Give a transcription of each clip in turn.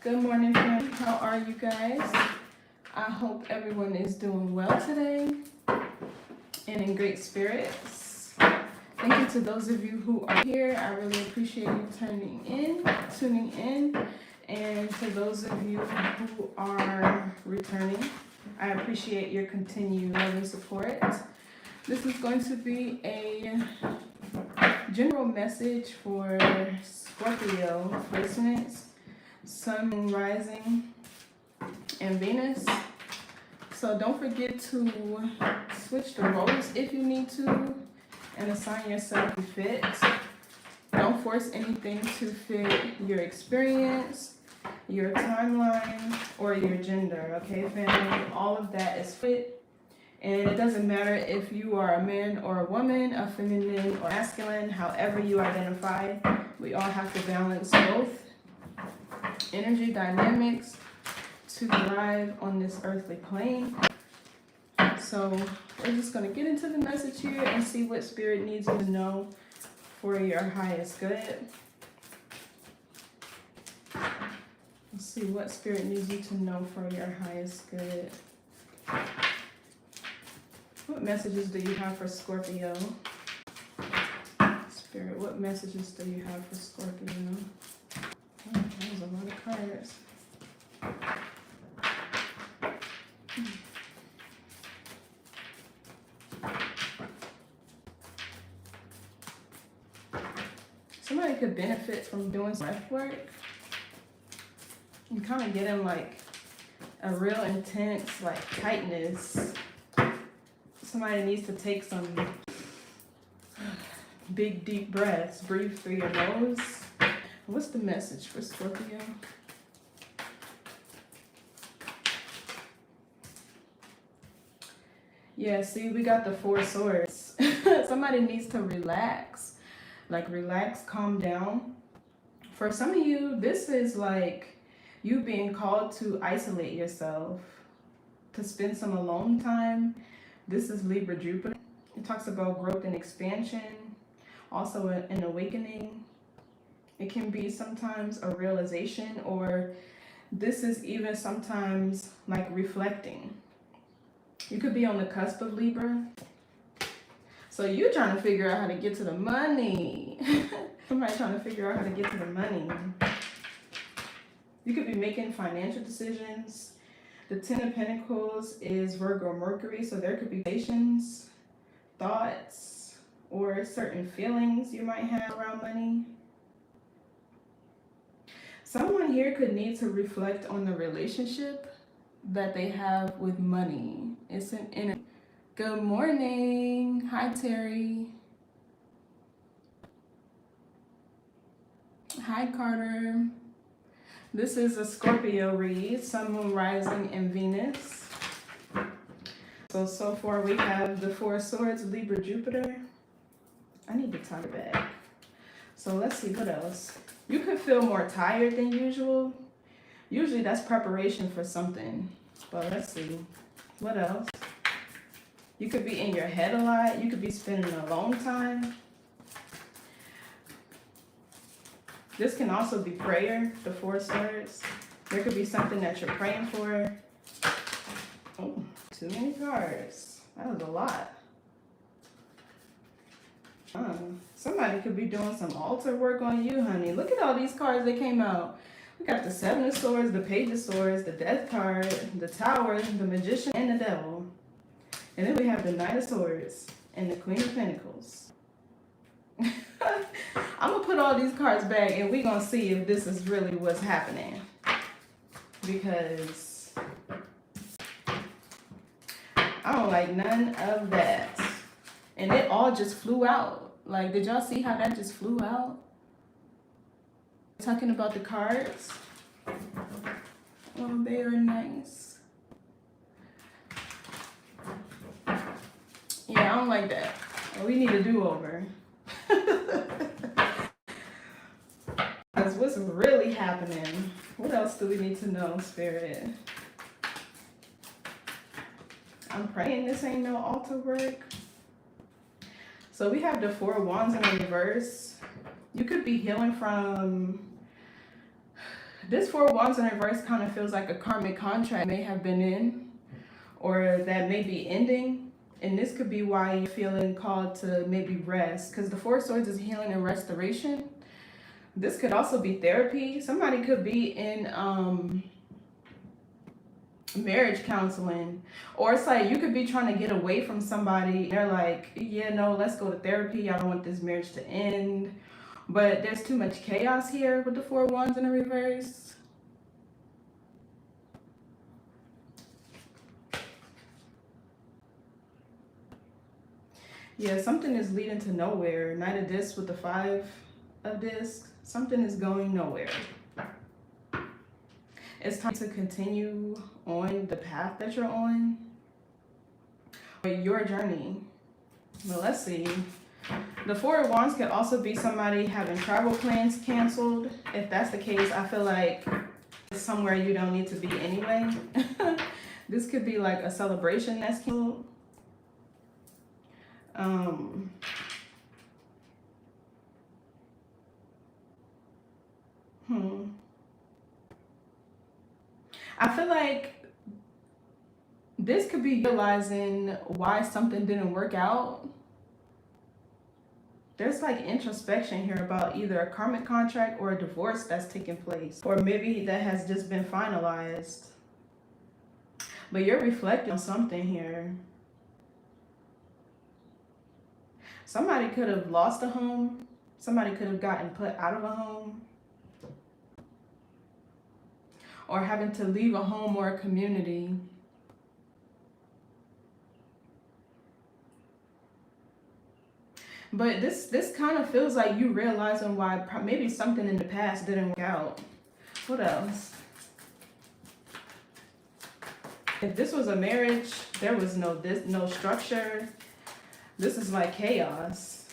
Good morning, family. How are you guys? I hope everyone is doing well today and in great spirits. Thank you to those of you who are here. I really appreciate you tuning in. And to those of you who are returning, I appreciate your continued love and support. This is going to be a general message for Scorpio placements, Sun, Moon, Rising, and Venus. So don't forget to switch the roles if you need to and assign yourself a fit. Don't force anything to fit your experience, your timeline, or your gender, okay, family? All of that is fit. And it doesn't matter if you are a man or a woman, a feminine or masculine, however you identify, we all have to balance both energy dynamics to thrive on this earthly plane. So we're just going to get into the message here and see what Spirit needs you to know for your highest good. Let's see what Spirit needs you to know for your highest good. What messages do you have for Scorpio? Spirit, what messages do you have for Scorpio? Oh, that was a lot of cards. Somebody could benefit from doing some breath work. You kind of get in like a real intense like tightness. Somebody needs to take some big deep breaths. Breathe through your nose. What's the message for Scorpio? Yeah, see, we got the Four Swords. Somebody needs to relax. Like relax, calm down. For some of you, this is like you being called to isolate yourself, to spend some alone time. This is Libra Jupiter. It talks about growth and expansion, also an awakening. It can be sometimes a realization, or this is even sometimes like reflecting. You could be on the cusp of Libra. So you're trying to figure out how to get to the money. Somebody trying to figure out how to get to the money. You could be making financial decisions. The Ten of Pentacles is Virgo Mercury, so there could be relations, thoughts, or certain feelings you might have around money. Someone here could need to reflect on the relationship that they have with money. It's an inner. Good morning. Hi, Terry. Hi, Carter. This is a Scorpio read, Sun, Moon, Rising, and Venus. So far we have the Four Swords, Libra, Jupiter. I need to tie it back. So let's see what else. You could feel more tired than usual. Usually that's preparation for something. But let's see. What else? You could be in your head a lot. You could be spending alone time. This can also be prayer, the Four Swords. There could be something that you're praying for. Oh, too many cards. That was a lot. Somebody could be doing some altar work on you, honey. Look at all these cards that came out. We got the Seven of Swords, the Page of Swords, the Death card, the Tower, the Magician, and the Devil. And then we have the Knight of Swords and the Queen of Pentacles. I'm going to put all these cards back and we're going to see if this is really what's happening. Because I don't like none of that. And it all just flew out. Like, did y'all see how that just flew out? Talking about the cards. Oh, they are nice. Yeah, I don't like that. We need a do-over. That's what's really happening. What else do we need to know, Spirit? I'm praying this ain't no altar work. So we have the Four of Wands in reverse. You could be healing from This Four of Wands in reverse kind of feels like a karmic contract may have been in, or that may be ending. And this could be why you're feeling called to maybe rest, because the Four of Swords is healing and restoration. This could also be therapy. Somebody could be in marriage counseling, or it's like you could be trying to get away from somebody. They're like, yeah, no, let's go to therapy. I don't want this marriage to end. But there's too much chaos here with the Four of Wands in the reverse. Yeah, something is leading to nowhere. Knight of Discs with the Five of Discs. Something is going nowhere. It's time to continue on the path that you're on, your journey. Well, let's see. The Four of Wands could also be somebody having travel plans canceled. If that's the case, I feel like it's somewhere you don't need to be anyway. This could be like a celebration that's canceled. I feel like this could be realizing why something didn't work out. There's like introspection here about either a karmic contract or a divorce that's taking place, or maybe that has just been finalized. But you're reflecting on something here. Somebody could have lost a home. Somebody could have gotten put out of a home, or having to leave a home or a community. But this kind of feels like you realizing why maybe something in the past didn't work out. What else? If this was a marriage, there was no structure. This is like chaos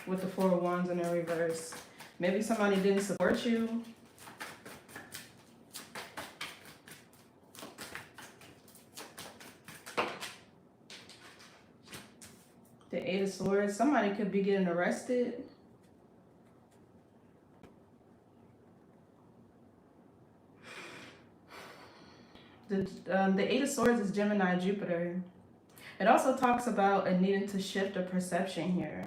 with the Four of Wands in the reverse. Maybe somebody didn't support you. The Eight of Swords. Somebody could be getting arrested. The Eight of Swords is Gemini, Jupiter. It also talks about a needing to shift a perception here.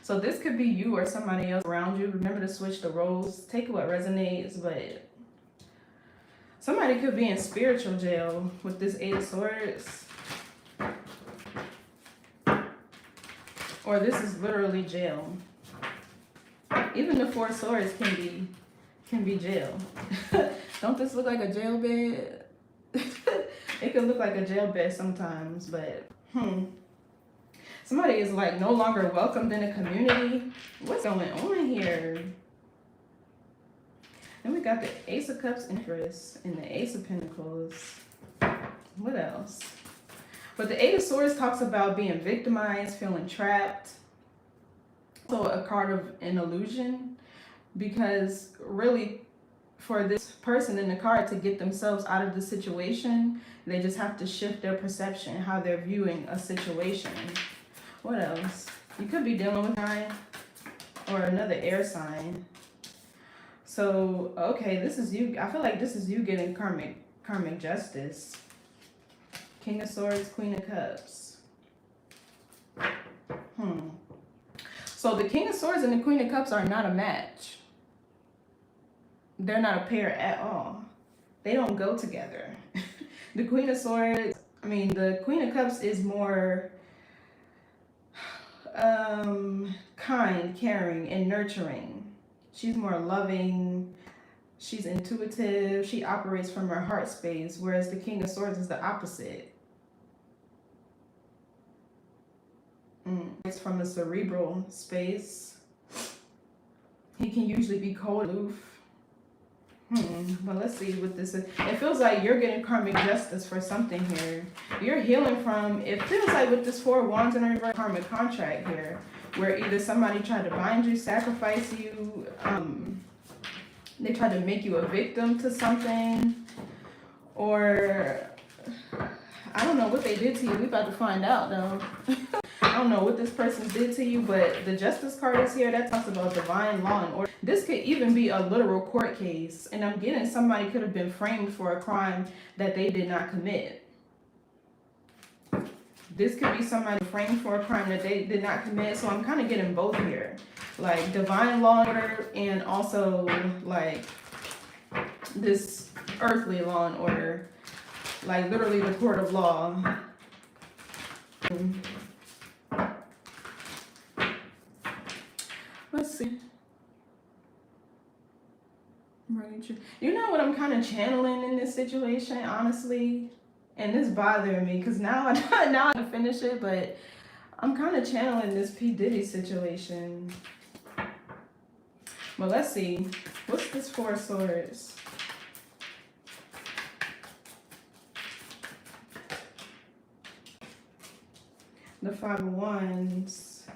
So this could be you or somebody else around you. Remember to switch the roles. Take what resonates, but somebody could be in spiritual jail with this Eight of Swords. Or this is literally jail. Even the Four of Swords can be jail. Don't this look like a jail bed? It could look like a jail bed sometimes, but somebody is like no longer welcomed in a community. What's going on here? Then we got the Ace of Cups, Empress, and the Ace of Pentacles. What else? But the Eight of Swords talks about being victimized, feeling trapped. So a card of an illusion, because really for this person in the card to get themselves out of the situation, they just have to shift their perception, how they're viewing a situation. What else? You could be dealing with a sign or another air sign. So, okay, this is you. I feel like this is you getting karmic justice. King of Swords, Queen of Cups. So the King of Swords and the Queen of Cups are not a match. They're not a pair at all. They don't go together. The Queen of Swords, the Queen of Cups is more kind, caring, and nurturing. She's more loving. She's intuitive. She operates from her heart space, whereas the King of Swords is the opposite. It's from a cerebral space. He can usually be cold, aloof. But let's see what this is. It feels like you're getting karmic justice for something here. You're healing from, it feels like with this Four of Wands and a reverse karmic contract here, where either somebody tried to bind you, sacrifice you, they tried to make you a victim to something, or I don't know what they did to you. We about to find out though. I don't know what this person did to you, but the Justice card is here. That talks about divine law and order. This could even be a literal court case. And I'm getting somebody could have been framed for a crime that they did not commit. This could be somebody framed for a crime that they did not commit. So I'm kind of getting both here. Like divine law and order, and also like this earthly law and order. Like literally the court of law. Let's see. You know what I'm kind of channeling in this situation, honestly? And this bothering me because now I can finish it, but I'm kind of channeling this P. Diddy situation. Well, let's see. What's this Four of Swords? The Five of Wands.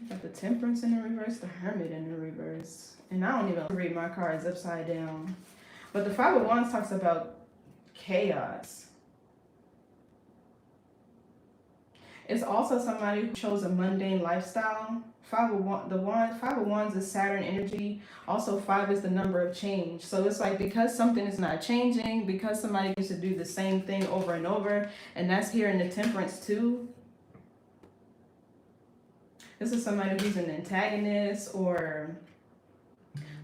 Got the Temperance in the reverse, the Hermit in the reverse. And I don't even read my cards upside down. But the Five of Wands talks about chaos. It's also somebody who chose a mundane lifestyle. Five of Wands is Saturn energy. Also, 5 is the number of change. So it's like because something is not changing, because somebody used to do the same thing over and over, and that's here in the Temperance too. This is somebody who's an antagonist or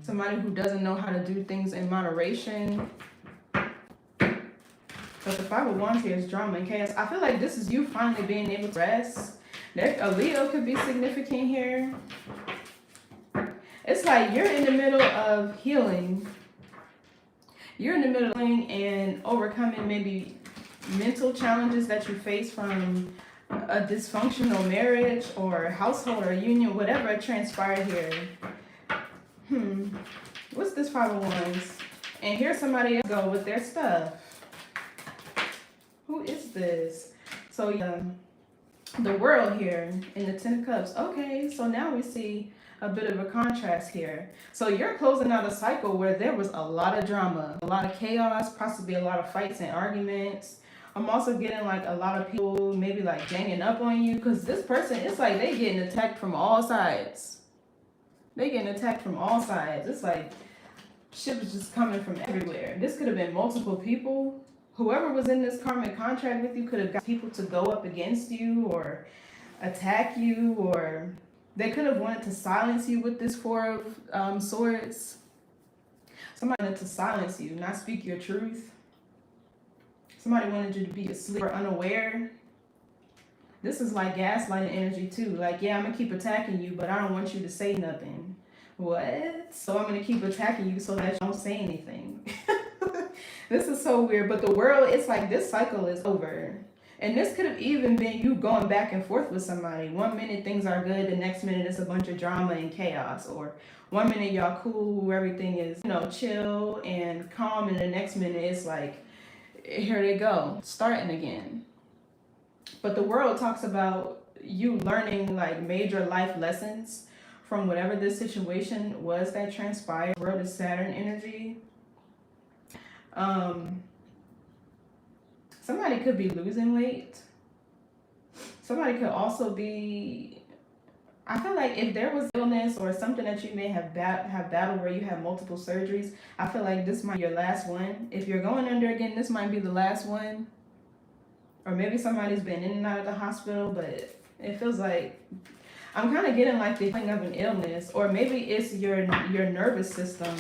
somebody who doesn't know how to do things in moderation. But the Five of Wands here is drama and chaos. I feel like this is you finally being able to rest. A Leo could be significant here. It's like you're in the middle of healing. You're in the middle of healing and overcoming maybe mental challenges that you face from a dysfunctional marriage or household or union, whatever transpired here. What's this Five of Wands? And here's somebody else go with their stuff. Who is this? So yeah, the World here in the Ten of Cups. Okay, so now we see a bit of a contrast here. So you're closing out a cycle where there was a lot of drama, a lot of chaos, possibly a lot of fights and arguments. I'm also getting like a lot of people maybe like ganging up on you because this person, it's like they getting attacked from all sides. They getting attacked from all sides. It's like shit was just coming from everywhere. This could have been multiple people. Whoever was in this karmic contract with you could have got people to go up against you or attack you, or they could have wanted to silence you with this Four of Swords. Somebody wanted to silence you, not speak your truth. Somebody wanted you to be asleep or unaware. This is like gaslighting energy too. Like, yeah, I'm going to keep attacking you, but I don't want you to say nothing. What? So I'm going to keep attacking you so that you don't say anything. This is so weird. But the World, it's like this cycle is over. And this could have even been you going back and forth with somebody. 1 minute things are good. The next minute it's a bunch of drama and chaos. Or 1 minute y'all cool. Everything is, chill and calm. And the next minute it's like, here they go, starting again. But the World talks about you learning like major life lessons from whatever this situation was that transpired. World is Saturn energy. Somebody could be losing weight. Somebody could also be, I feel like if there was illness or something that you may have battled where you have multiple surgeries, I feel like this might be your last one. If you're going under again, this might be the last one. Or maybe somebody's been in and out of the hospital, but it feels like I'm kind of getting like the feeling of an illness, or maybe it's your nervous system.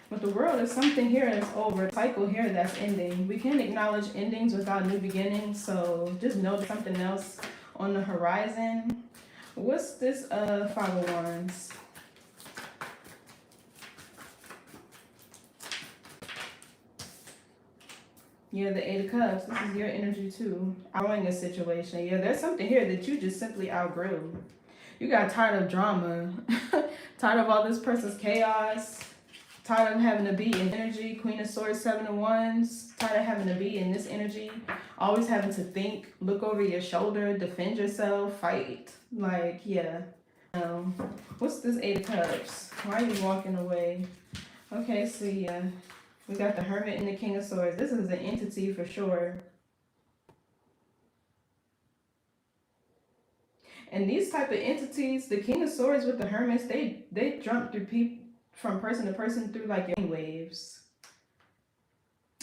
But the World is something here that's over, a cycle here that's ending. We can't acknowledge endings without new beginnings, so just know there's something else on the horizon. What's this Five of Wands? Yeah, the Eight of Cups. This is your energy too. Outgrowing a situation. Yeah, there's something here that you just simply outgrew. You got tired of drama. Tired of all this person's chaos. Tired of having to be in energy. Queen of Swords, Seven of Wands. Tired of having to be in this energy. Always having to think, look over your shoulder, defend yourself, fight. Like, yeah. No. What's this Eight of Cups? Why are you walking away? Okay, so yeah. We got the Hermit and the King of Swords. This is an entity for sure. And these type of entities, the King of Swords with the Hermits, they jump through people from person to person through like waves.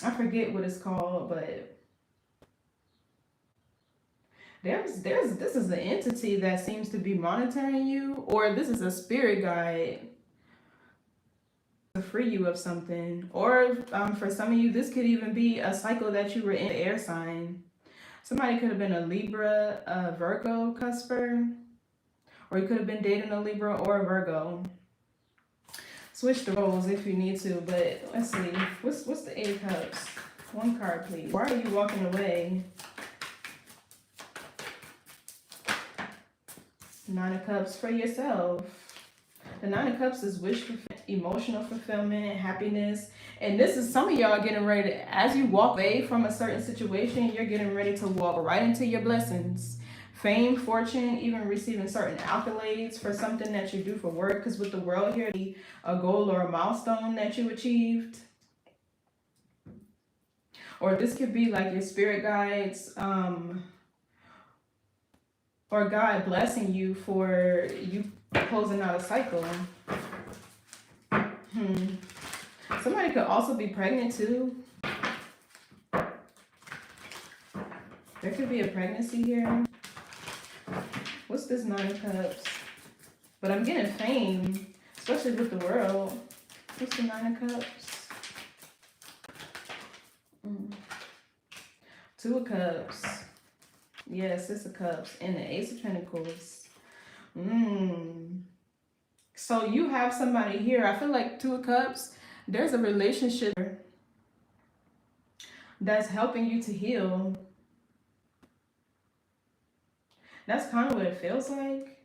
I forget what it's called, but this is an entity that seems to be monitoring you, or this is a spirit guide to free you of something. Or for some of you, this could even be a cycle that you were in, the air sign. Somebody could have been a Libra, a Virgo cusper, or you could have been dating a Libra or a Virgo. Switch the roles if you need to, but let's see. What's the Eight of Cups? One card, please. Why are you walking away? Nine of Cups for yourself. The Nine of Cups is wish fulfillment, emotional fulfillment, happiness. And this is some of y'all getting ready to, as you walk away from a certain situation, you're getting ready to walk right into your blessings. Fame, fortune, even receiving certain accolades for something that you do for work. Because with the world here, a goal or a milestone that you achieved. Or this could be like your spirit guides, or God blessing you for you closing out a cycle. Somebody could also be pregnant too. There could be a pregnancy here. What's this Nine of Cups? But I'm getting fame, especially with the world. What's the Nine of Cups? Two of Cups. Yeah, Six of Cups. And the Ace of Pentacles. So you have somebody here. I feel like Two of Cups, there's a relationship that's helping you to heal. That's kind of what it feels like.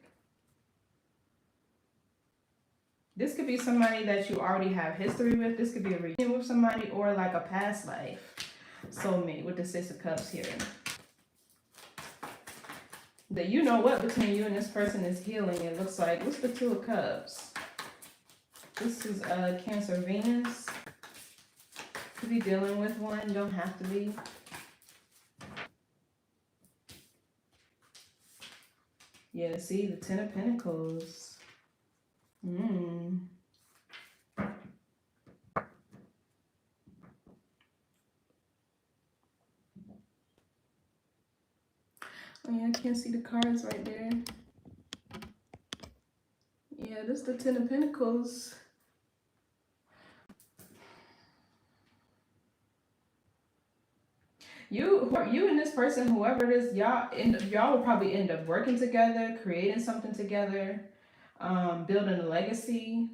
This could be somebody that you already have history with. This could be a reunion with somebody, or like a past life soulmate with the Six of Cups here. That you know what between you and this person is healing, it looks like. What's the Two of Cups? This is Cancer Venus. Could be dealing with one, don't have to be. Yeah, see, the Ten of Pentacles. Oh yeah, I can't see the cards right there. Yeah, this is the Ten of Pentacles. You and this person, whoever it is, y'all will probably end up working together, creating something together, building a legacy.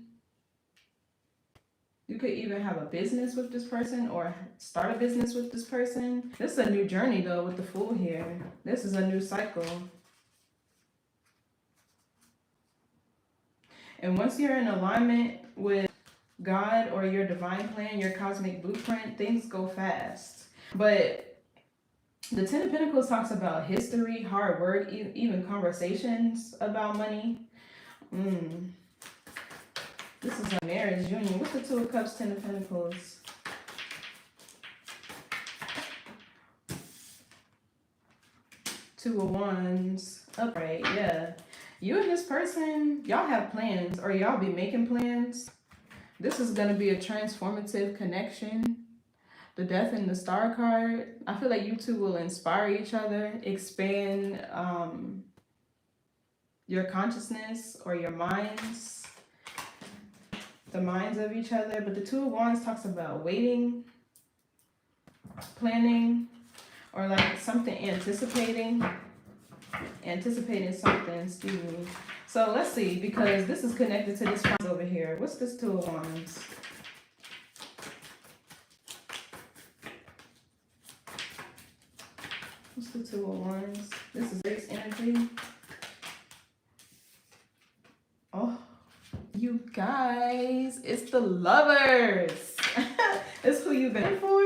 You could even have a business with this person or start a business with this person. This is a new journey though with the Fool here. This is a new cycle. And once you're in alignment with God or your divine plan, your cosmic blueprint, things go fast. But the Ten of Pentacles talks about history, hard work, even conversations about money. This is a marriage union. What's the Two of Cups, Ten of Pentacles? Two of Wands. Upright, yeah. You and this person, y'all have plans, or y'all be making plans. This is going to be a transformative connection. The Death and the Star card. I feel like you two will inspire each other, expand your consciousness or your minds, the minds of each other. But the Two of Wands talks about waiting, planning, or like something anticipating something, excuse me. So let's see, because this is connected to this over here. What's this Two of Wands? What's the Two of Wands? This is Grace energy. Oh, you guys, it's the Lovers. It's who you've been for.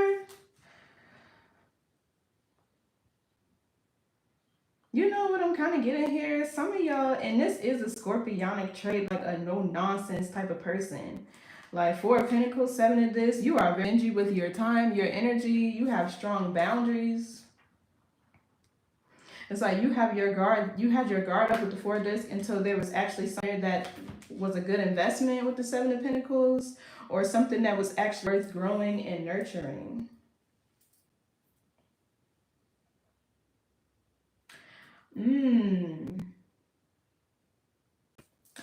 You know what I'm kind of getting here, some of y'all, and this is a scorpionic trait, like a no nonsense type of person. Like Four of Pentacles, Seven of this, you are very stingy with your time, your energy, you have strong boundaries. It's like you had your guard up with the Four of this until there was actually something that was a good investment with the Seven of Pentacles, or something that was actually worth growing and nurturing.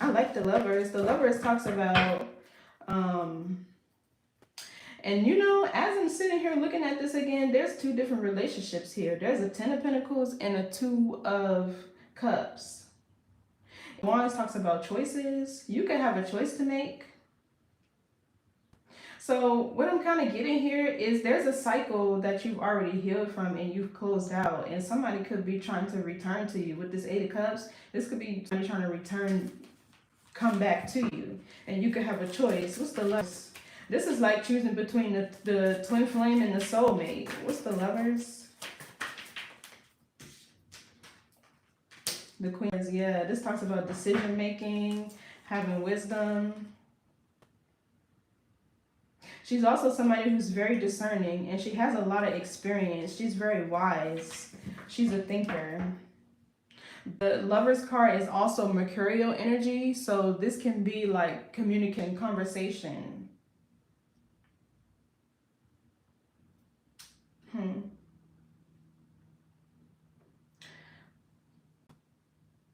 I like the Lovers. The Lovers talks about, and you know, as I'm sitting here looking at this again, there's two different relationships here. There's a Ten of Pentacles and a Two of Cups. Wands talks about choices. You can have a choice to make. So what I'm kind of getting here is there's a cycle that you've already healed from and you've closed out, and somebody could be trying to return to you. With this Eight of Cups, this could be somebody trying to come back to you, and you could have a choice. What's the Lovers? This is like choosing between the twin flame and the soulmate. What's the Lovers? The Queens, yeah. This talks about decision making, having wisdom. She's also somebody who's very discerning, and she has a lot of experience. She's very wise. She's a thinker. The Lovers card is also mercurial energy, so this can be like communicating, conversation.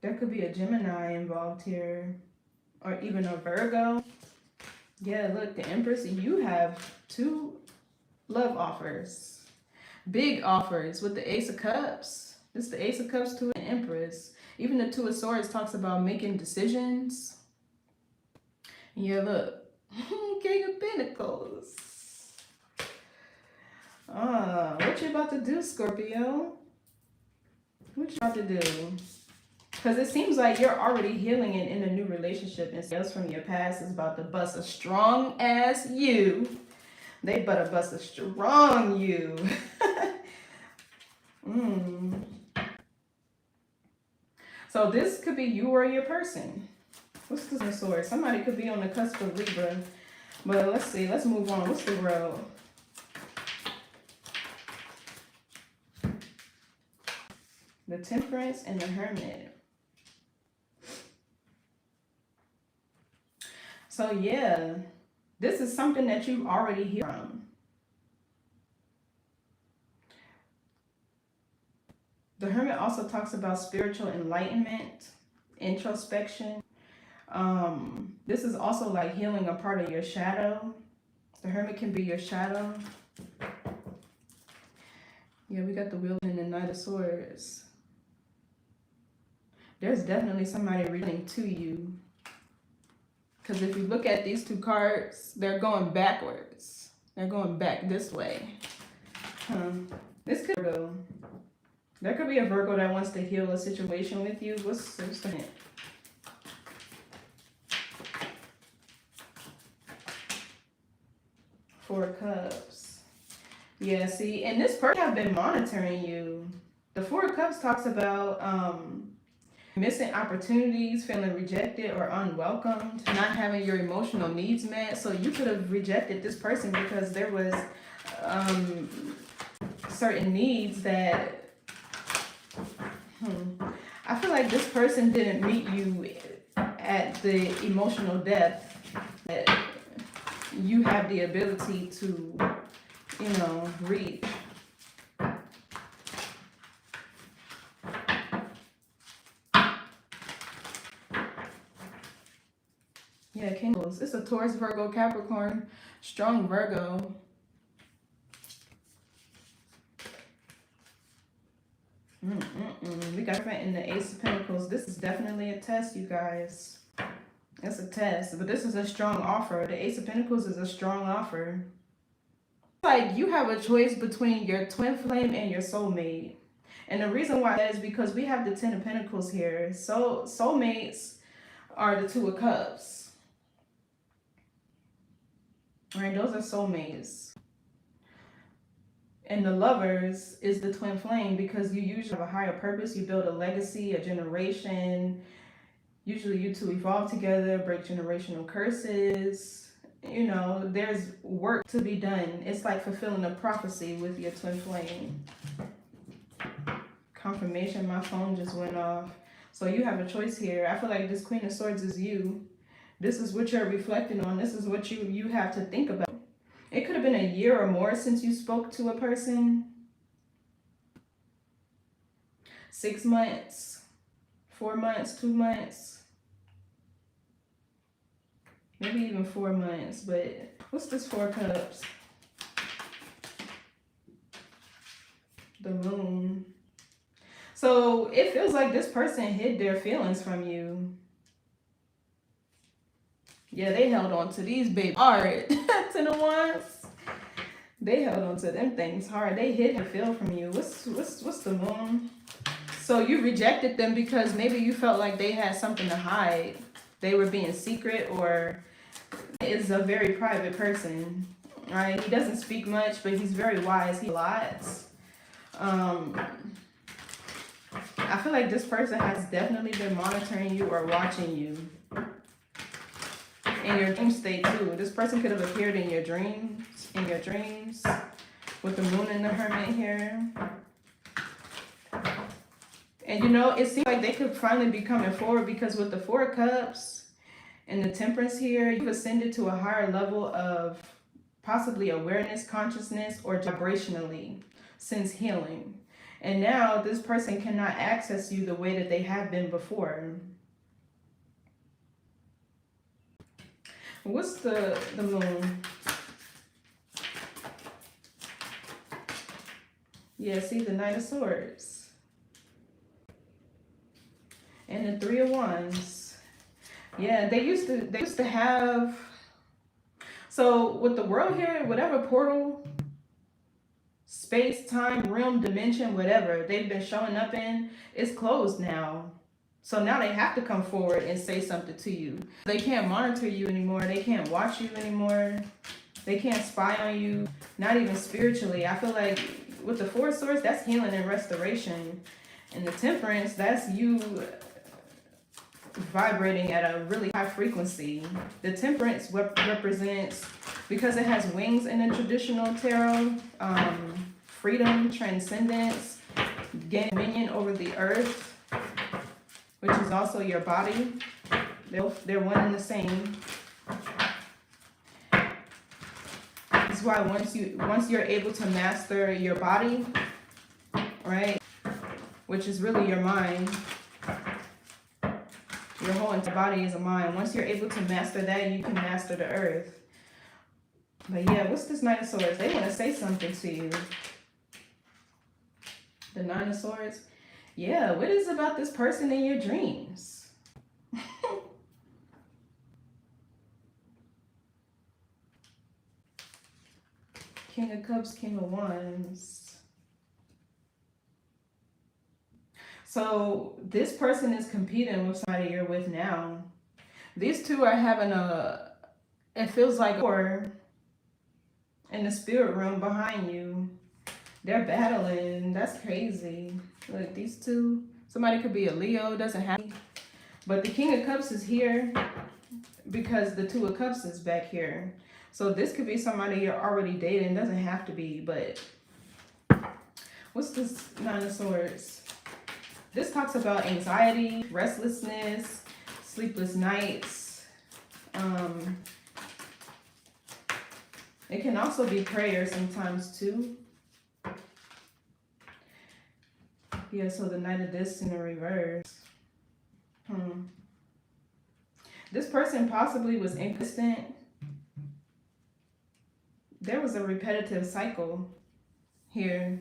There could be a Gemini involved here, or even a Virgo. Yeah, look, the Empress, you have two love offers. Big offers with the Ace of Cups. This is the Ace of Cups to an Empress. Even the Two of Swords talks about making decisions. Yeah, look. King of Pentacles. What you about to do, Scorpio? What you about to do? Because it seems like you're already healing it in a new relationship, and somebody else from your past is about to bust a strong ass you. They better bust a strong you. So this could be you or your person. What's the sword? Somebody could be on the cusp of Libra. But let's see. Let's move on. What's the World? The Temperance and the Hermit. So yeah, this is something that you've already heard from. The Hermit also talks about spiritual enlightenment, introspection. This is also like healing a part of your shadow. The Hermit can be your shadow. Yeah, we got the Wheel and the Knight of Swords. There's definitely somebody reading to you. Because if you look at these two cards, they're going backwards. They're going back this way. This could go. There could be a Virgo that wants to heal a situation with you. What's the hint? Four of Cups. Yeah, see, and this person have been monitoring you. The Four of Cups talks about missing opportunities, feeling rejected or unwelcomed, not having your emotional needs met. So you could have rejected this person because there was certain needs that I feel like this person didn't meet you at the emotional depth that you have the ability to, you know, reach. Yeah, Kingles. It's a Taurus, Virgo, Capricorn, strong Virgo. We got in the Ace of Pentacles. This is definitely a test, you guys. It's a test, but this is a strong offer. The Ace of Pentacles is a strong offer. Like you have a choice between your twin flame and your soulmate. And the reason why that is because we have the Ten of Pentacles here. So soulmates are the Two of Cups. All right, those are soulmates. And the Lovers is the twin flame, because you usually have a higher purpose. You build a legacy, a generation. Usually you two evolve together, break generational curses. You know, there's work to be done. It's like fulfilling a prophecy with your twin flame. Confirmation, my phone just went off. So you have a choice here. I feel like this Queen of Swords is you. This is what you're reflecting on. This is what you have to think about. It could have been a year or more since you spoke to a person. 6 months, 4 months, 2 months, maybe even 4 months. But what's this 4 cups? The Moon. So it feels like this person hid their feelings from you. Yeah, they held on to these baby hard. To the ones. They held on to them things hard. They hid and feel from you. What's the Moon? So you rejected them because maybe you felt like they had something to hide. They were being secret, or is a very private person, right? He doesn't speak much, but he's very wise. He lots. I feel like this person has definitely been monitoring you or watching you in your dream state too. This person could have appeared in your dreams, with the Moon and the Hermit here. And you know, it seems like they could finally be coming forward, because with the 4 cups and the Temperance here, you've ascended to a higher level of possibly awareness, consciousness, or vibrationally since healing. And now this person cannot access you the way that they have been before. What's the Moon? Yeah, see the Knight of Swords. And the 3 of Wands. Yeah, they used to have, so with the World here, whatever portal, space, time, realm, dimension, whatever they've been showing up in is closed now. So now they have to come forward and say something to you. They can't monitor you anymore. They can't watch you anymore. They can't spy on you, not even spiritually. I feel like with the 4 of Swords, that's healing and restoration. And the Temperance, that's you vibrating at a really high frequency. The Temperance represents, because it has wings in the traditional tarot, freedom, transcendence, gain dominion over the earth, which is also your body. They're one and the same. That's why once you're able to master your body, right, which is really your mind, your whole entire body is a mind. Once you're able to master that, you can master the earth. But yeah, what's this Knight of Swords? They want to say something to you. The 9 of Swords. Yeah, what is about this person in your dreams? King of Cups, King of Wands. So this person is competing with somebody you're with now. These two are having it feels like war in the spirit realm behind you. They're battling. That's crazy. Look, these two, somebody could be a Leo, doesn't have to. But the King of Cups is here because the 2 of Cups is back here. So this could be somebody you're already dating. Doesn't have to be, but what's this 9 of Swords? This talks about anxiety, restlessness, sleepless nights. It can also be prayer sometimes too. Yeah, so the Knight of Discs in the reverse. This person possibly was inconsistent. There was a repetitive cycle here.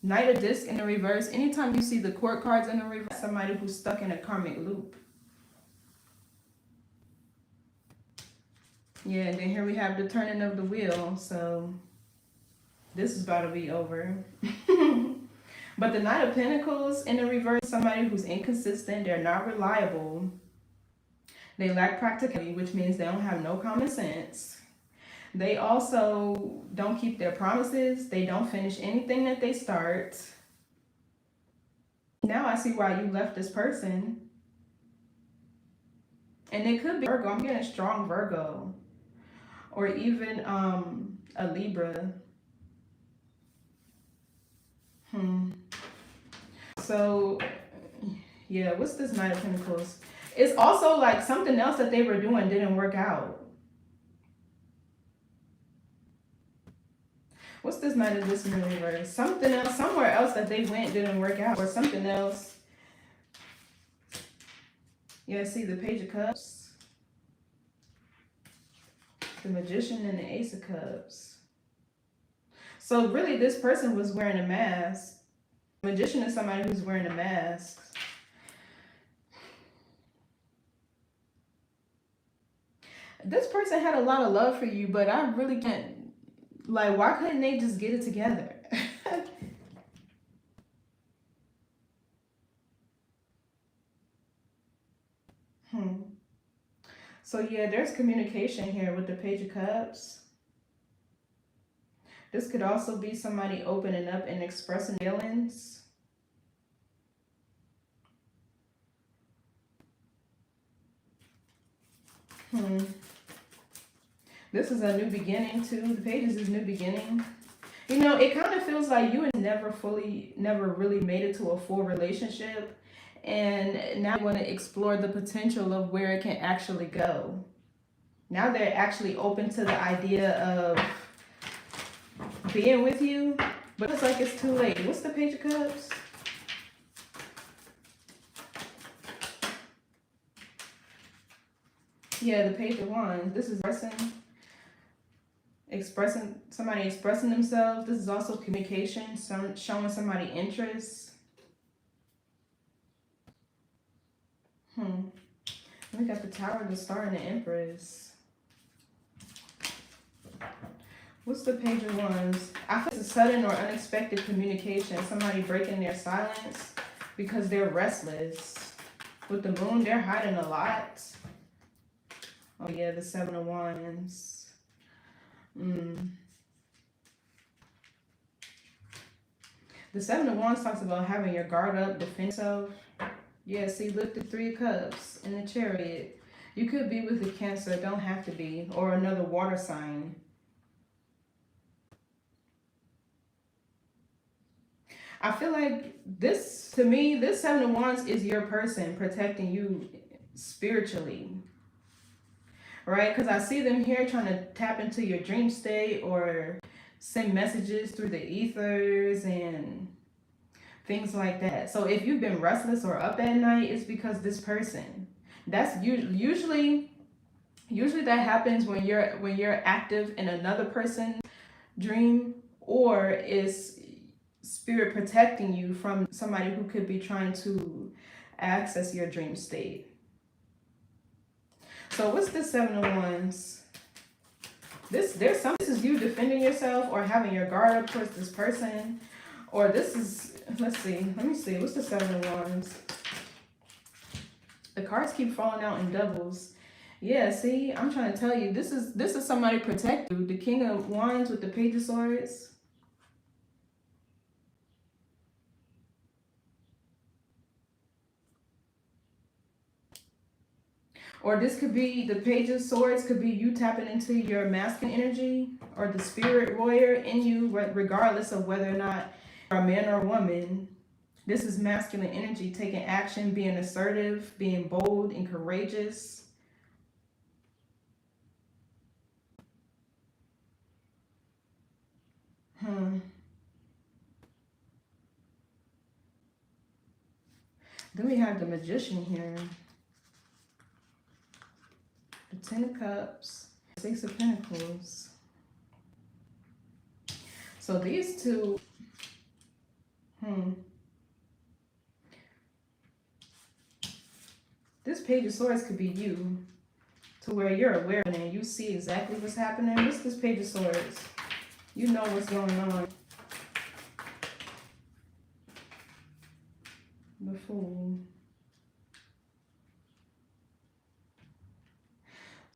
Knight of Discs in the reverse. Anytime you see the Court cards in the reverse, somebody who's stuck in a karmic loop. Yeah, and then here we have the turning of the wheel. So this is about to be over. But the Knight of Pentacles in the reverse, somebody who's inconsistent. They're not reliable. They lack practicality, which means they don't have no common sense. They also don't keep their promises. They don't finish anything that they start. Now I see why you left this person. And it could be Virgo. I'm getting a strong Virgo. Or even a Libra. So, yeah, what's this Knight of Pentacles? It's also like something else that they were doing didn't work out. What's this Knight of this in the reverse? Something else, somewhere else that they went didn't work out. Or something else. Yeah, see the Page of Cups. The Magician and the Ace of Cups. So really this person was wearing a mask. Magician is somebody who's wearing a mask. This person had a lot of love for you, but I really can't, like, why couldn't they just get it together? So yeah, there's communication here with the Page of Cups. This could also be somebody opening up and expressing feelings. This is a new beginning too. The Pages is new beginning. You know, it kind of feels like you never really made it to a full relationship. And now you want to explore the potential of where it can actually go. Now they're actually open to the idea of being with you, but it's like it's too late. What's the Page of Cups? Yeah, the Page of Wands. This is somebody expressing themselves. This is also communication, showing somebody interest. We got the Tower, the Star, and the Empress. What's the Page of Wands? I feel it's a sudden or unexpected communication. Somebody breaking their silence because they're restless. With the Moon, they're hiding a lot. Oh yeah, the Seven of Wands. The Seven of Wands talks about having your guard up, defend yourself. Yeah, see, look, the Three of Cups in the Chariot. You could be with a Cancer, don't have to be, or another water sign. I feel like this, to me, this Seven of Wands is your person protecting you spiritually. Right? Because I see them here trying to tap into your dream state or send messages through the ethers and things like that. So if you've been restless or up at night, it's because this person. That's usually that happens when you're active in another person's dream, or is spirit protecting you from somebody who could be trying to access your dream state. So what's the Seven of Wands? This is you defending yourself or having your guard up towards this person, or this is, let me see, what's the Seven of Wands? The cards keep falling out in doubles. Yeah, see, I'm trying to tell you, this is somebody protect you. The King of Wands with the Page of Swords. Or this could be, the Page of Swords could be you tapping into your masculine energy or the spirit warrior in you, regardless of whether or not you're a man or a woman. This is masculine energy, taking action, being assertive, being bold and courageous. Then we have the Magician here. The Ten of Cups, Six of Pentacles. So these two, this Page of Swords could be you, to where you're aware and you see exactly what's happening. What's this Page of Swords? You know what's going on. The Fool.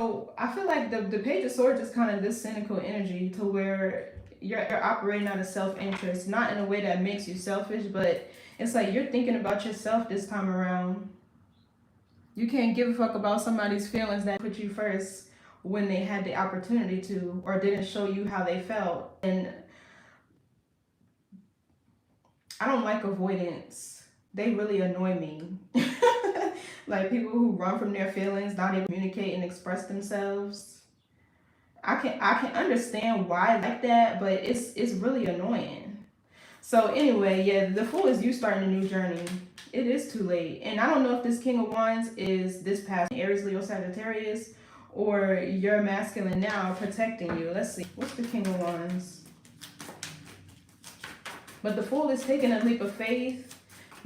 So I feel like like the Page of Swords is kind of this cynical energy to where you're operating out of self-interest, not in a way that makes you selfish, but it's like you're thinking about yourself this time around. You can't give a fuck about somebody's feelings that put you first when they had the opportunity to, or didn't show you how they felt. And I don't like avoidance. They really annoy me. Like people who run from their feelings, not even communicate and express themselves. I can understand why I like that, but it's really annoying. So anyway, yeah, the Fool is you starting a new journey. It is too late. And I don't know if this King of Wands is this past Aries, Leo, Sagittarius, or your masculine now protecting you. Let's see. What's the King of Wands? But the Fool is taking a leap of faith,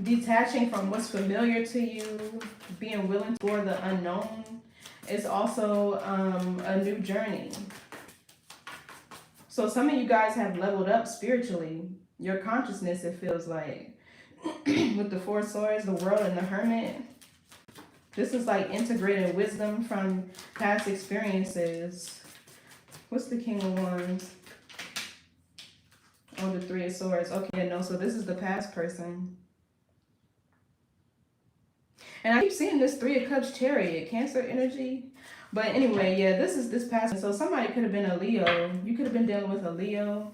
detaching from what's familiar to you, being willing for the unknown. It's also a new journey. So some of you guys have leveled up spiritually. Your consciousness, it feels like. With the Four Swords, the World, and the Hermit. This is like integrated wisdom from past experiences. What's the King of Wands? Oh, the Three of Swords. Okay, no, so this is the past person. And I keep seeing this Three of Cups Chariot, Cancer energy. But anyway, yeah, this is this past. So somebody could have been a Leo. You could have been dealing with a Leo.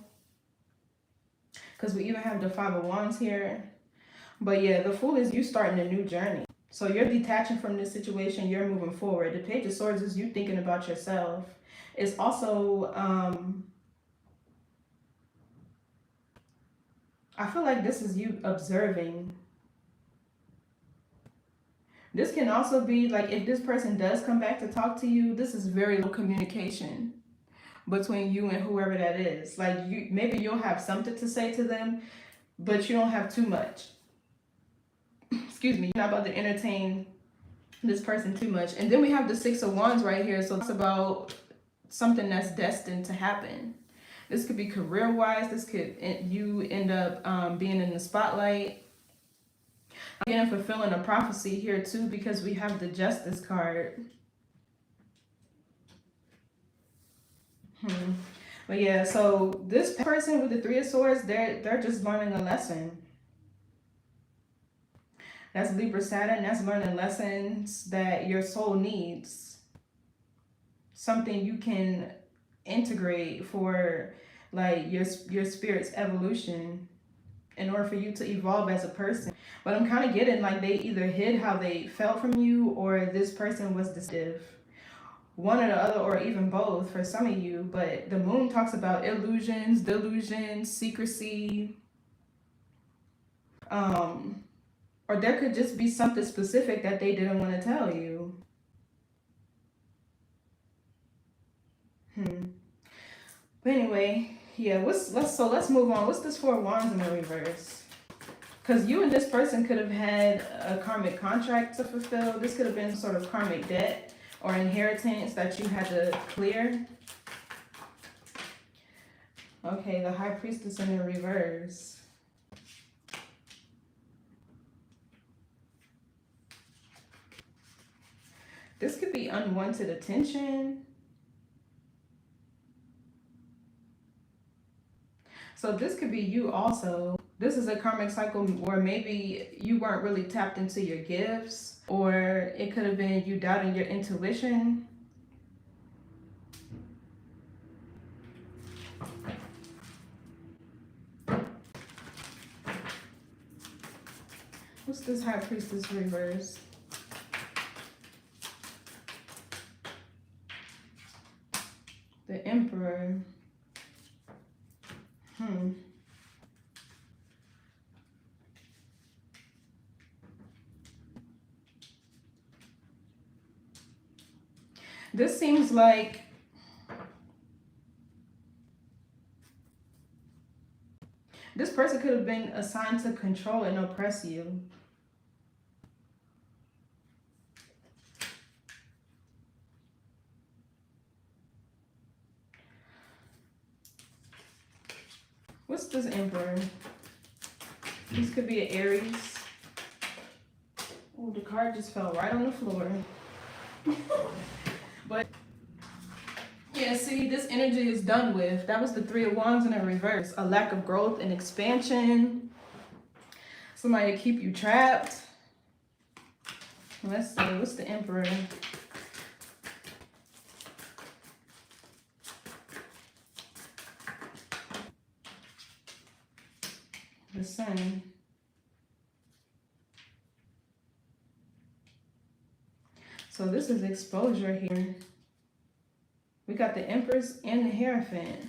Because we even have the Five of Wands here. But yeah, the Fool is you starting a new journey. So you're detaching from this situation. You're moving forward. The Page of Swords is you thinking about yourself. It's also, I feel like this is you observing. This can also be like if this person does come back to talk to you, this is very low communication between you and whoever that is. Like maybe you'll have something to say to them, but you don't have too much. Excuse me, you're not about to entertain this person too much. And then we have the Six of Wands right here. So it's about something that's destined to happen. This could be career-wise. This could you end up being in the spotlight. Again, fulfilling a prophecy here too, because we have the Justice card. But yeah, so this person with the Three of Swords, they're just learning a lesson. That's Libra Saturn. That's learning lessons that your soul needs. Something you can integrate for like your spirit's evolution in order for you to evolve as a person. But I'm kind of getting like they either hid how they felt from you, or this person was deceptive. One or the other, or even both for some of you. But the Moon talks about illusions, delusions, secrecy. Or there could just be something specific that they didn't want to tell you. But anyway, yeah, let's move on. What's this Four of Wands in the reverse? Because you and this person could have had a karmic contract to fulfill. This could have been sort of karmic debt or inheritance that you had to clear. Okay, the High Priestess in the reverse. This could be unwanted attention. So this could be you also. This is a karmic cycle where maybe you weren't really tapped into your gifts, or it could have been you doubting your intuition. What's this High Priestess reverse? The Emperor. This seems like this person could have been assigned to control and oppress you. What's this Emperor? This could be an Aries. Oh, the card just fell right on the floor. But Yeah, see, this energy is done with. That was the Three of Wands in a reverse. A lack of growth and expansion. Somebody to keep you trapped. Let's see, what's the Emperor? The Sun. So this is exposure here. We got the Empress and the Hierophant.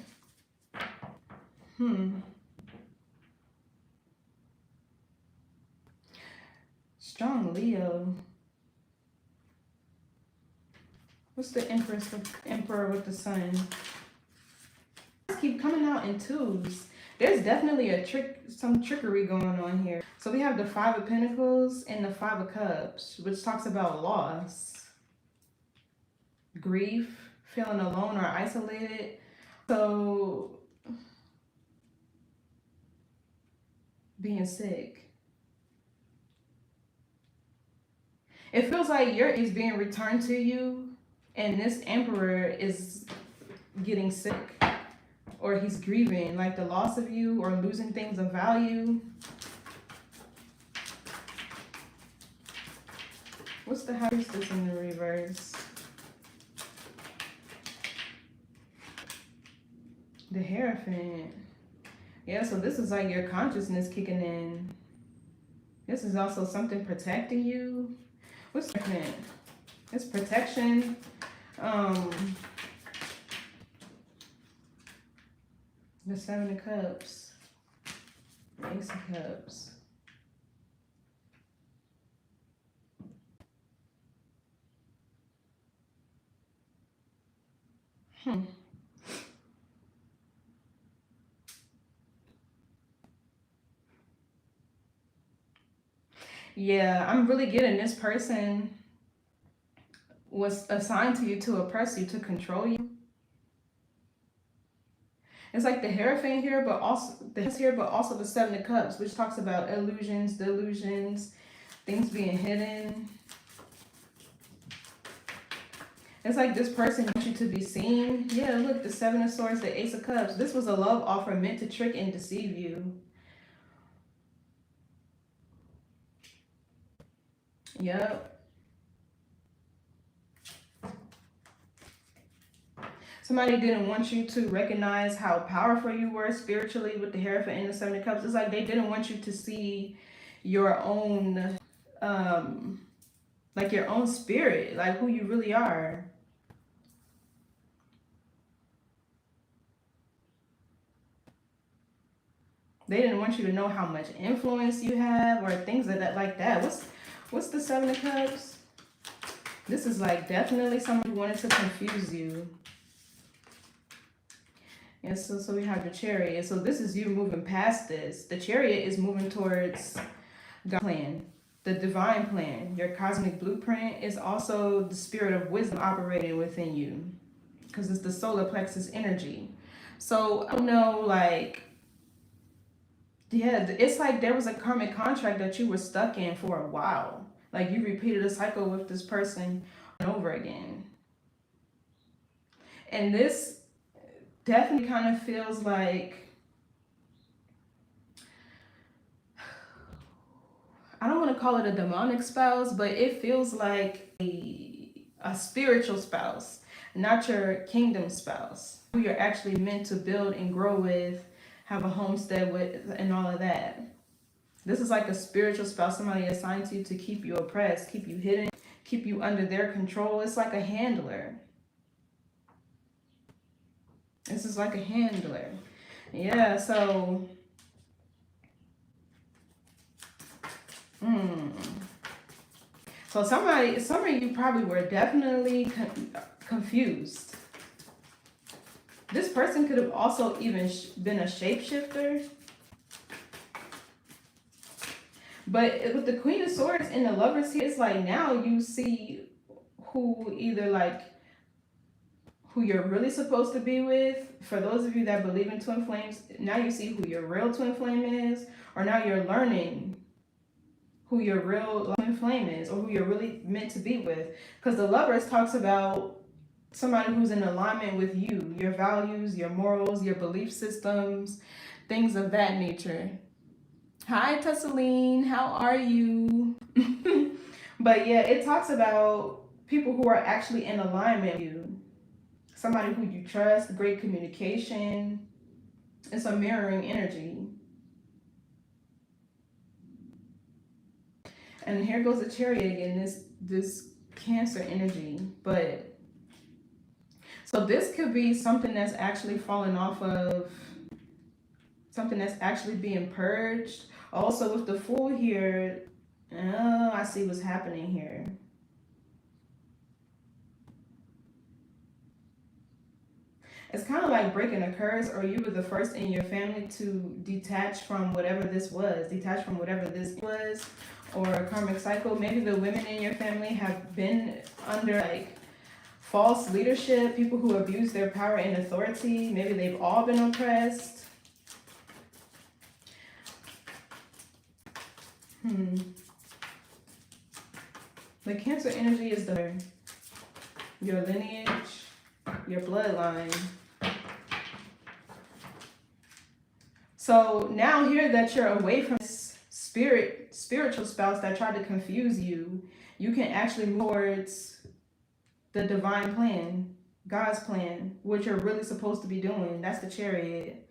Strong Leo. What's the Emperor with the Sun? Keep coming out in twos. There's definitely some trickery going on here. So we have the Five of Pentacles and the Five of Cups, which talks about loss, grief, feeling alone or isolated. So being sick. It feels like your is being returned to you, and this Emperor is getting sick, or he's grieving, like the loss of you or losing things of value. What's the High Priestess in the reverse? The Hierophant. Yeah, so this is like your consciousness kicking in. This is also something protecting you. What's the Hierophant? It's protection. The Seven of Cups. The Ace of Cups. Yeah, I'm really getting this person was assigned to you to oppress you, to control you. It's like the Hierophant here, but also the Seven of Cups, which talks about illusions, delusions, things being hidden. It's like this person wants you to be seen. Yeah, look, the Seven of Swords, the Ace of Cups. This was a love offer meant to trick and deceive you. Yep. Somebody didn't want you to recognize how powerful you were spiritually with the Hierophant and the Seven of Cups. It's like they didn't want you to see your own, like your own spirit, like who you really are. They didn't want you to know how much influence you have or things like that. What's the Seven of Cups? This is like definitely someone who wanted to confuse you. And so we have the Chariot. So this is you moving past this. The Chariot is moving towards God's plan, the divine plan. Your cosmic blueprint is also the spirit of wisdom operating within you, because it's the solar plexus energy. So I don't know, like, yeah, it's like there was a karmic contract that you were stuck in for a while. Like you repeated a cycle with this person over again. And this definitely kind of feels like, I don't want to call it a demonic spouse, but it feels like a spiritual spouse, not your kingdom spouse, who you're actually meant to build and grow with, have a homestead with, and all of that. This is like a spiritual spouse, somebody assigned to you to keep you oppressed, keep you hidden, keep you under their control. It's like a handler. This is like a handler. Yeah, so so some of you probably were definitely confused. This person could have also even been a shapeshifter. But with the Queen of Swords and the Lovers here, it's like now you see who you're really supposed to be with. For those of you that believe in twin flames, now you see who your real twin flame is, or now you're learning who your real twin flame is, or who you're really meant to be with. Because the Lovers talks about Somebody who's in alignment with you, your values, your morals, your belief systems, things of that nature. Hi, Tesseline, how are you? But yeah, it talks about people who are actually in alignment with you. Somebody who you trust, great communication. It's a mirroring energy. And here goes the Chariot again, this Cancer energy. But so this could be something that's actually falling off of, something that's actually being purged. Also with the Fool here, oh, I see what's happening here. It's kind of like breaking a curse, or you were the first in your family to detach from whatever this was, or a karmic cycle. Maybe the women in your family have been under like false leadership, people who abuse their power and authority. Maybe they've all been oppressed. The Cancer energy is your lineage, your bloodline. So now here that you're away from this spiritual spouse that tried to confuse you, you can actually move towards the divine plan, God's plan, what you're really supposed to be doing. That's the Chariot.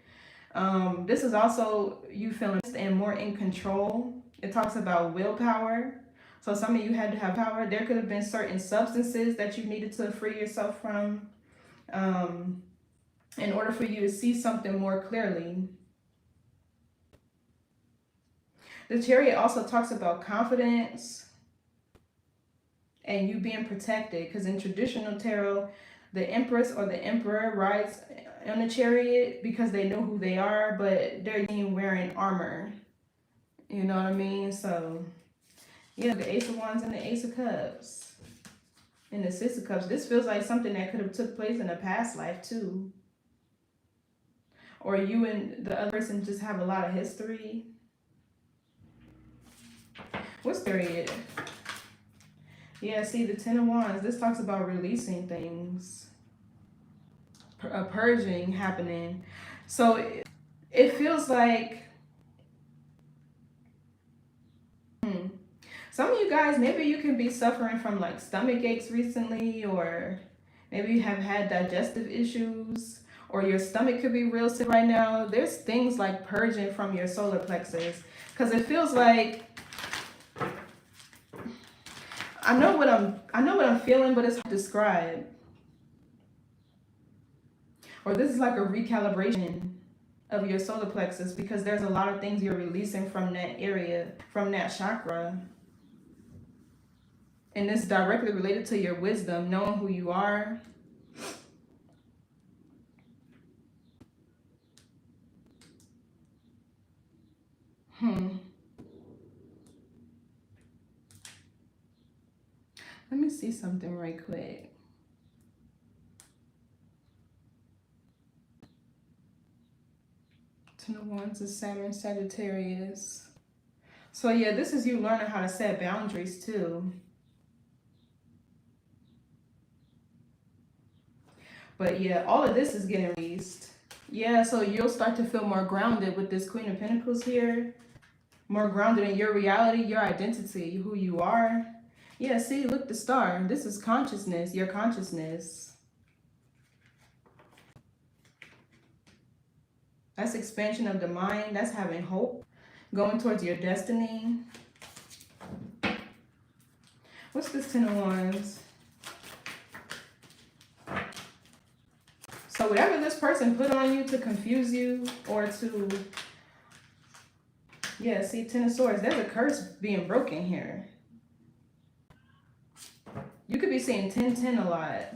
This is also you feeling and more in control. It talks about willpower. So some of you had to have power. There could have been certain substances that you needed to free yourself from in order for you to see something more clearly. The Chariot also talks about confidence and you being protected, because in traditional tarot, the Empress or the Emperor rides on the Chariot because they know who they are, but they're wearing armor. You know what I mean? So, yeah, the Ace of Wands and the Ace of Cups and the Six of Cups. This feels like something that could have took place in a past life too. Or you and the other person just have a lot of history. What's Chariot? Yeah, see, the Ten of Wands, this talks about releasing things, a purging happening. So it feels like, some of you guys, maybe you can be suffering from like stomach aches recently, or maybe you have had digestive issues, or your stomach could be real sick right now. There's things like purging from your solar plexus, because it feels like, I know what I'm feeling, but it's hard to describe. Or this is like a recalibration of your solar plexus, because there's a lot of things you're releasing from that area, from that chakra. And it's directly related to your wisdom, knowing who you are. Let me see something right quick. Ten of Wands is Saturn, Sagittarius. So yeah, this is you learning how to set boundaries too. But yeah, all of this is getting released. Yeah, so you'll start to feel more grounded with this Queen of Pentacles here. More grounded in your reality, your identity, who you are. Yeah, see, look, the star. This is consciousness, your consciousness. That's expansion of the mind. That's having hope. Going towards your destiny. What's this Ten of Wands? So whatever this person put on you to confuse you or to... Yeah, see, Ten of Swords. There's a curse being broken here. You could be seeing 10-10 a lot.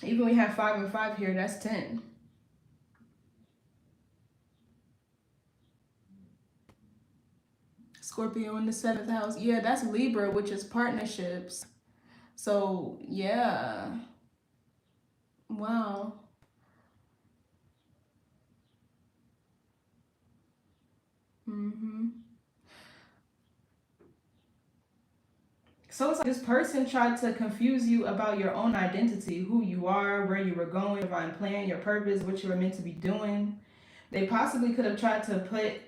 Even we have 5 and 5 here, that's 10. Scorpio in the 7th house. Yeah, that's Libra, which is partnerships. So, yeah. Wow. So it's like this person tried to confuse you about your own identity, who you are, where you were going, your divine plan, your purpose, what you were meant to be doing. They possibly could have tried to put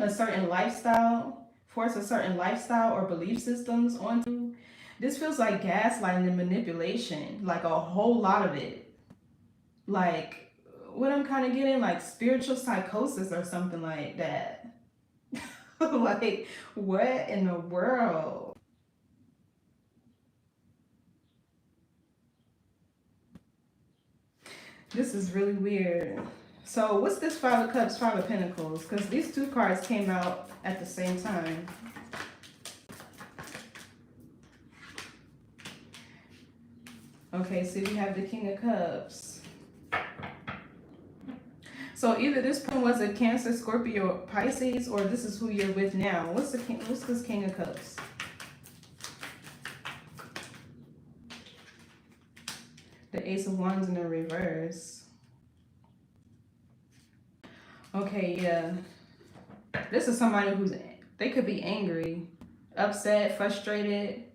a certain lifestyle, force a certain lifestyle or belief systems onto you. This feels like gaslighting and manipulation, like a whole lot of it. Like, what I'm kind of getting, like spiritual psychosis or something like that. Like, what in the world? This is really weird. So what's this Five of Cups, Five of Pentacles? Because these two cards came out at the same time. Okay, so we have the King of Cups. So either this person was a Cancer, Scorpio, Pisces, or this is who you're with now. What's this King of Cups? The Ace of Wands in the reverse. Okay, yeah. This is somebody they could be angry, upset, frustrated.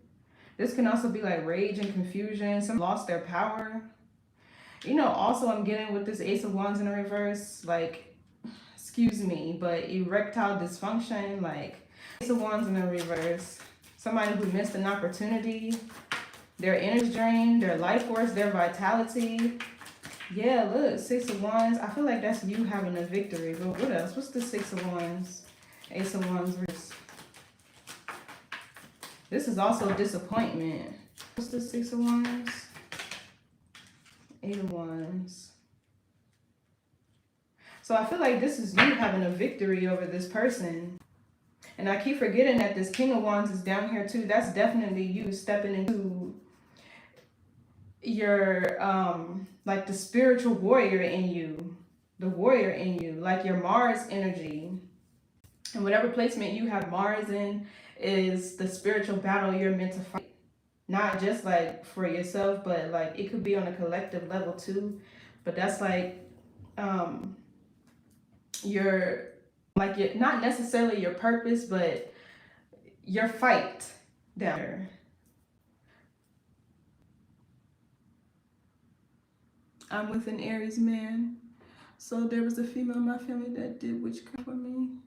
This can also be like rage and confusion. Some lost their power. You know, also I'm getting with this Ace of Wands in the reverse, like, excuse me, but erectile dysfunction, like Ace of Wands in the reverse. Somebody who missed an opportunity, their energy drained, their life force, their vitality. Yeah, look, Six of Wands. I feel like that's you having a victory. But what else? What's the Six of Wands? Ace of Wands reverse. This is also disappointment. What's the Six of Wands? Eight of Wands. So I feel like this is you having a victory over this person. And I keep forgetting that this King of Wands is down here too. That's definitely you stepping into your, like the spiritual warrior in you. The warrior in you. Like your Mars energy. And whatever placement you have Mars in is the spiritual battle you're meant to fight. Not just like for yourself, but like it could be on a collective level too. But that's like your not necessarily your purpose, but your fight down there. I'm with an Aries man. So there was a female in my family that did witchcraft for me.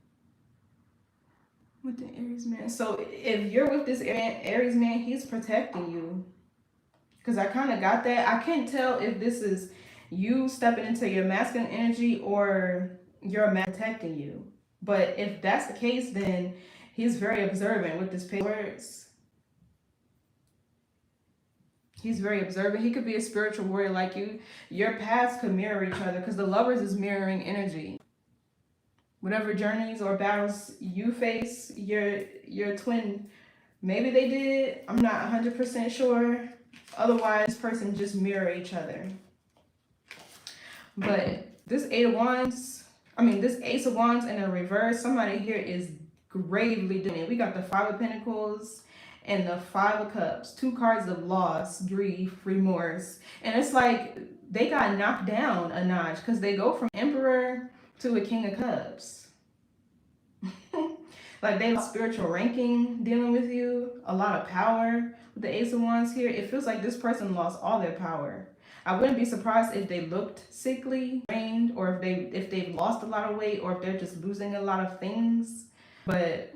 With the Aries man. So if you're with this Aries man, he's protecting you. Because I kind of got that. I can't tell if this is you stepping into your masculine energy or your man protecting you. But if that's the case, then he's very observant with this page words. He's very observant. He could be a spiritual warrior like you. Your paths could mirror each other because the Lovers is mirroring energy. Whatever journeys or battles you face, your twin, maybe they did. I'm not 100% sure. Otherwise, this person just mirror each other. But this Eight of Wands, this Ace of Wands in a reverse, somebody here is gravely doing it. We got the Five of Pentacles and the Five of Cups. Two cards of loss, grief, remorse. And it's like they got knocked down a notch because they go from Emperor to a King of Cups. Like they lost spiritual ranking dealing with you, a lot of power. With the Ace of Wands here, it feels like this person lost all their power. I wouldn't be surprised if they looked sickly, drained, or if they've lost a lot of weight, or if they're just losing a lot of things. But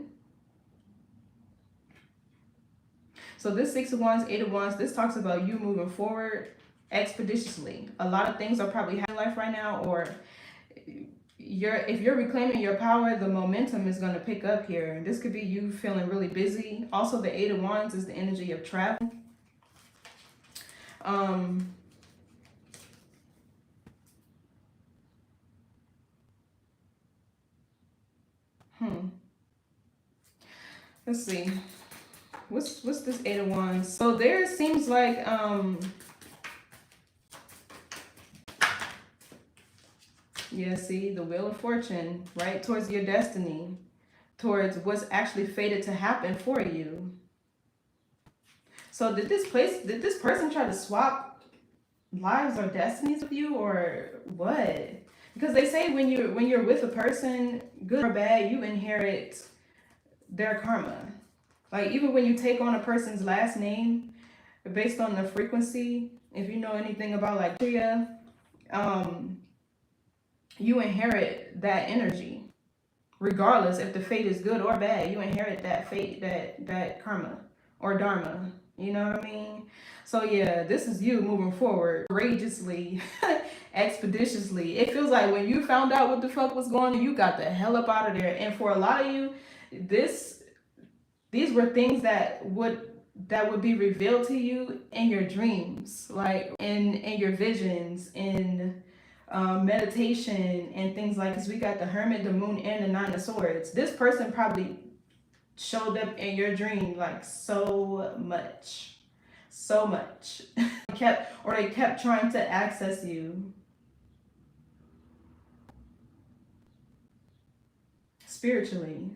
so this Six of Wands, Eight of Wands, this talks about you moving forward expeditiously. A lot of things are probably happening in life right now, or if you're reclaiming your power, the momentum is going to pick up here. This could be you feeling really busy. Also, the Eight of Wands is the energy of travel. Let's see. What's this Eight of Wands? So there seems like yeah, see, the Wheel of Fortune, right? Towards your destiny, towards what's actually fated to happen for you. So did this person try to swap lives or destinies with you, or what? Because they say when you're with a person, good or bad, you inherit their karma. Like even when you take on a person's last name based on the frequency, if you know anything about like Priya, you inherit that energy. Regardless if the fate is good or bad, you inherit that fate, that karma or dharma. You know what I mean? So yeah, this is you moving forward courageously, expeditiously. It feels like when you found out what the fuck was going on, you got the hell up out of there. And for a lot of you, these were things that would be revealed to you in your dreams, like in your visions, in meditation and things like. Because we got the Hermit, the Moon, and the Nine of Swords. This person probably showed up in your dream like so much, so much. They kept trying to access you spiritually.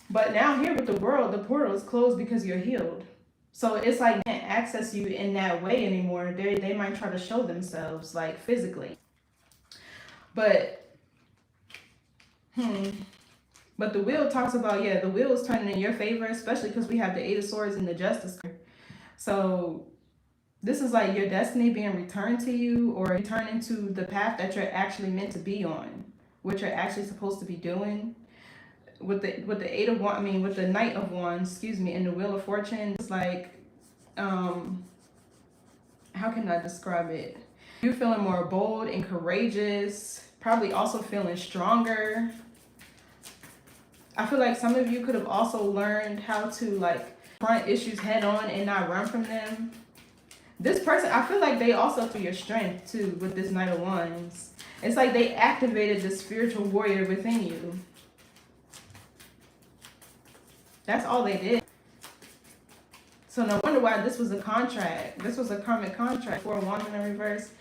But now here with the world, the portal is closed because you're healed. So it's like they can't access you in that way anymore. They might try to show themselves like physically. But but the wheel talks about, yeah, the wheel is turning in your favor, especially because we have the Eight of Swords and the Justice. So this is like your destiny being returned to you, or return into the path that you're actually meant to be on, what you're actually supposed to be doing. With the Eight of Wands, with the Knight of Wands, excuse me, and the Wheel of Fortune, it's like, how can I describe it? You're feeling more bold and courageous, probably also feeling stronger. I feel like some of you could have also learned how to like confront issues head on and not run from them. This person, I feel like they also feel your strength too with this Knight of Wands. It's like they activated the spiritual warrior within you. That's all they did. So no wonder why this was a contract. This was a karmic contract for a Wand in the reverse.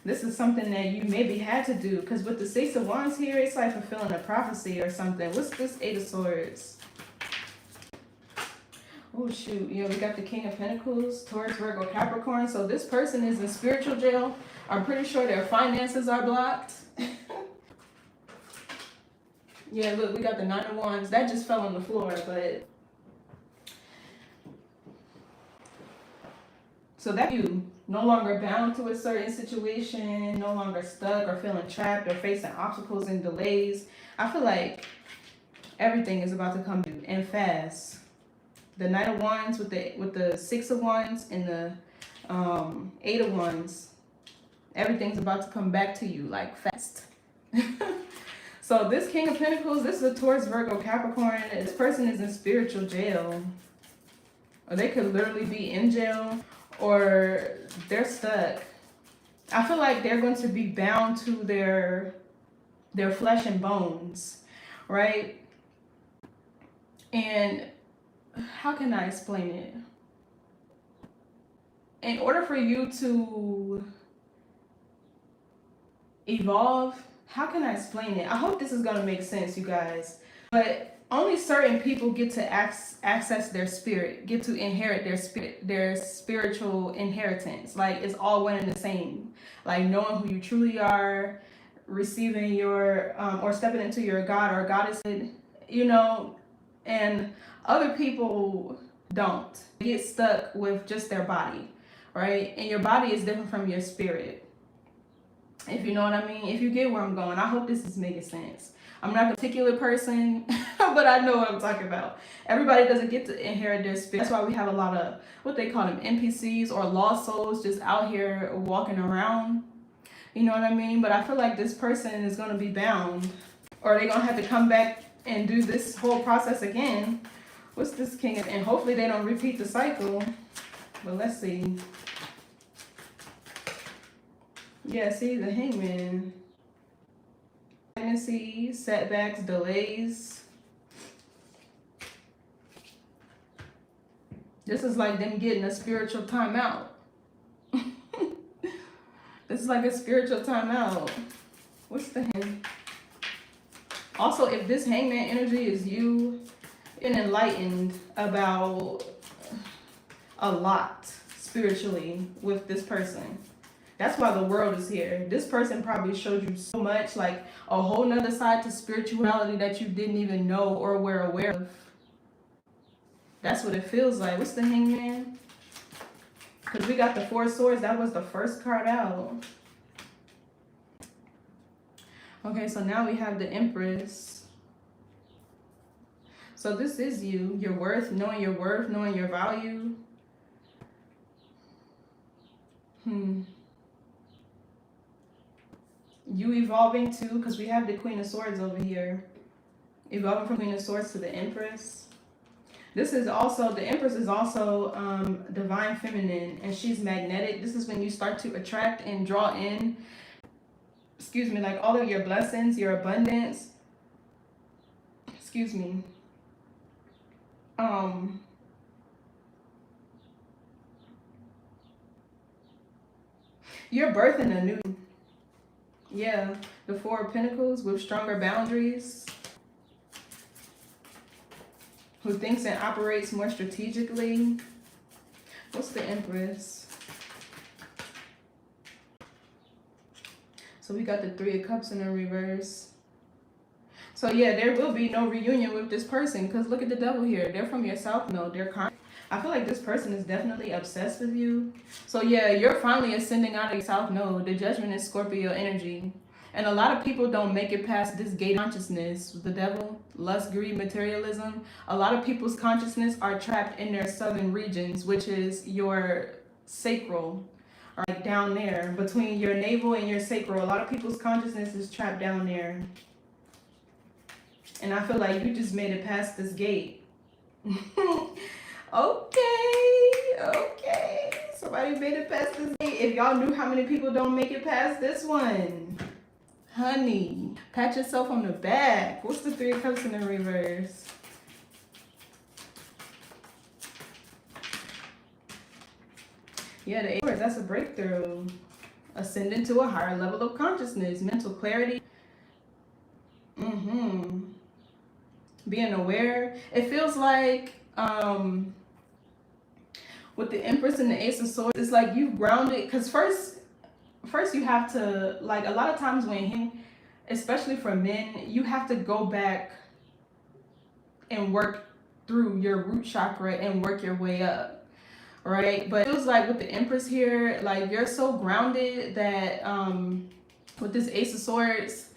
This is something that you maybe had to do, because with the Six of Wands here, it's like fulfilling a prophecy or something. What's this Eight of Swords? Oh shoot, yeah, we got the King of Pentacles, Taurus, Virgo, Capricorn. So this person is in spiritual jail. I'm pretty sure their finances are blocked. Yeah, look, we got the Nine of Wands. That just fell on the floor, but... So that you no longer bound to a certain situation, no longer stuck or feeling trapped or facing obstacles and delays. I feel like everything is about to come to you and fast. The Knight of Wands with the Six of Wands and the Eight of Wands. Everything's about to come back to you like fast. So this King of Pentacles, this is a Taurus, Virgo, Capricorn. This person is in spiritual jail. Or they could literally be in jail, or they're stuck. I feel like they're going to be bound to their flesh and bones, right? And how can I explain it? In order for you to evolve, how can I explain it? I hope this is going to make sense, you guys. But only certain people get to access their spirit, get to inherit their spiritual inheritance. Like it's all one and the same. Like knowing who you truly are, receiving your, or stepping into your God or goddess, you know, and other people don't. They get stuck with just their body, right? And your body is different from your spirit. If you know what I mean, if you get where I'm going. I hope this is making sense. I'm not a particular person, but I know what I'm talking about. Everybody doesn't get to inherit their spirit. That's why we have a lot of what they call them NPCs or lost souls just out here walking around. You know what I mean? But I feel like this person is going to be bound, or they're going to have to come back and do this whole process again. What's this King? And hopefully they don't repeat the cycle. But let's see. Yeah, see, the Hangman. Pregnancy, setbacks, delays. This is like them getting a spiritual timeout. This is like a spiritual timeout. What's the Hangman? Also, if this Hangman energy is you, and enlightened about a lot spiritually with this person. That's why the world is here. This person probably showed you so much, like a whole nother side to spirituality that you didn't even know or were aware of. That's what it feels like. What's the Hangman? Because we got the Four of Swords. That was the first card out. Okay, so now we have the Empress. So this is you. Your worth, knowing your worth, knowing your value. You evolving too, because we have the Queen of Swords over here. Evolving from Queen of Swords to the Empress. This is also, the Empress is also divine feminine, and she's magnetic. This is when you start to attract and draw in, excuse me, like all of your blessings, your abundance. Excuse me. You're birthing a new, yeah, the Four of Pentacles with stronger boundaries. Who thinks and operates more strategically. What's the Empress? So we got the Three of Cups in the reverse. So yeah, there will be no reunion with this person, because look at the Devil here. They're from your South Node. I feel like this person is definitely obsessed with you. So yeah, you're finally ascending out of your South Node. The Judgment is Scorpio energy. And a lot of people don't make it past this gate of consciousness. The Devil, lust, greed, materialism. A lot of people's consciousness are trapped in their southern regions, which is your sacral, right down there. Between your navel and your sacral, a lot of people's consciousness is trapped down there. And I feel like you just made it past this gate. Okay. Somebody made it past this gate. If y'all knew how many people don't make it past this one. Honey, pat yourself on the back. What's the Three of Cups in the reverse? Yeah, the Eight of Swords, that's a breakthrough. Ascending to a higher level of consciousness, mental clarity. Being aware. It feels like with the Empress and the Ace of Swords, it's like you've grounded, because first you have to, like, a lot of times when, especially for men, you have to go back and work through your root chakra and work your way up, right? But it feels like with the Empress here, like you're so grounded that with this Ace of Swords,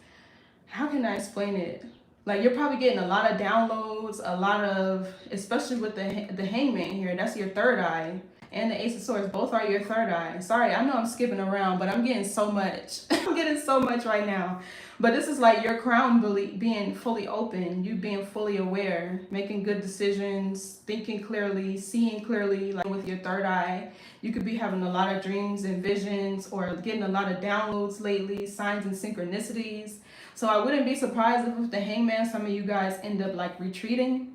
how can I explain it? Like you're probably getting a lot of downloads, a lot of, especially with the Hangman here, that's your third eye. And the Ace of Swords, both are your third eye. Sorry, I know I'm skipping around, but I'm getting so much. I'm getting so much right now. But this is like your crown being fully open, you being fully aware, making good decisions, thinking clearly, seeing clearly, like with your third eye. You could be having a lot of dreams and visions or getting a lot of downloads lately, signs and synchronicities. So I wouldn't be surprised if with the Hangman, some of you guys end up like retreating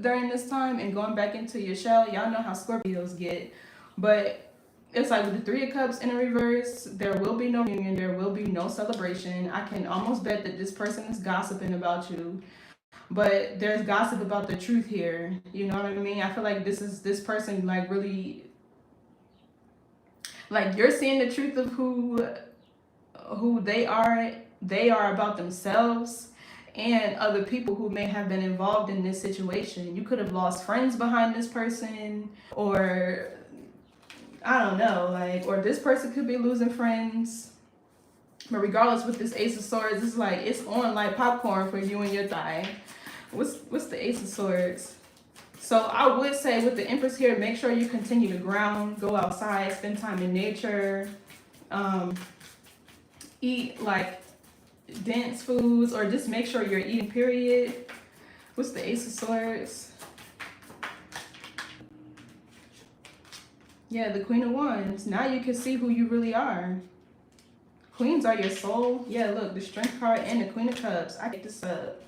during this time and going back into your shell. Y'all know how Scorpios get. But it's like with the Three of Cups in a reverse, there will be no reunion, there will be no celebration. I can almost bet that this person is gossiping about you. But there's gossip about the truth here. You know what I mean? I feel like this person like really, like you're seeing the truth of who they are about themselves and other people who may have been involved in this situation. You could have lost friends behind this person, or I don't know, like, or this person could be losing friends. But regardless, with this Ace of Swords, it's like it's on like popcorn for you and your thigh. What's the Ace of Swords? So I would say with the Empress here, make sure you continue to ground, go outside, spend time in nature, eat like dense foods, or just make sure you're eating, period. What's the Ace of Swords? Yeah, the Queen of Wands. Now you can see who you really are. Queens are your soul. Yeah, look, the Strength card and the Queen of Cups. I get this up.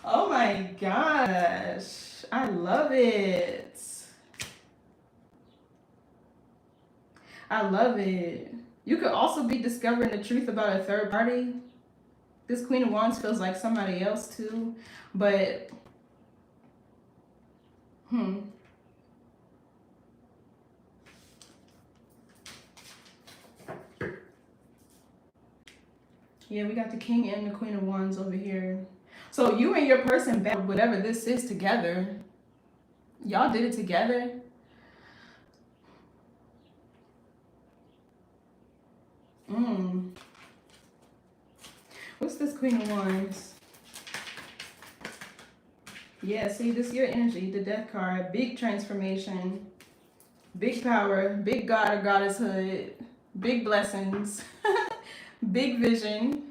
Oh my gosh. I love it. I love it. You could also be discovering the truth about a third party. This Queen of Wands feels like somebody else too, but yeah, we got the King and the Queen of Wands over here. So you and your person battled whatever this is together. Y'all did it together. What's this Queen of Wands? Yeah, see, this is your energy, the Death card. Big transformation, big power, big god or goddesshood, big blessings, big vision.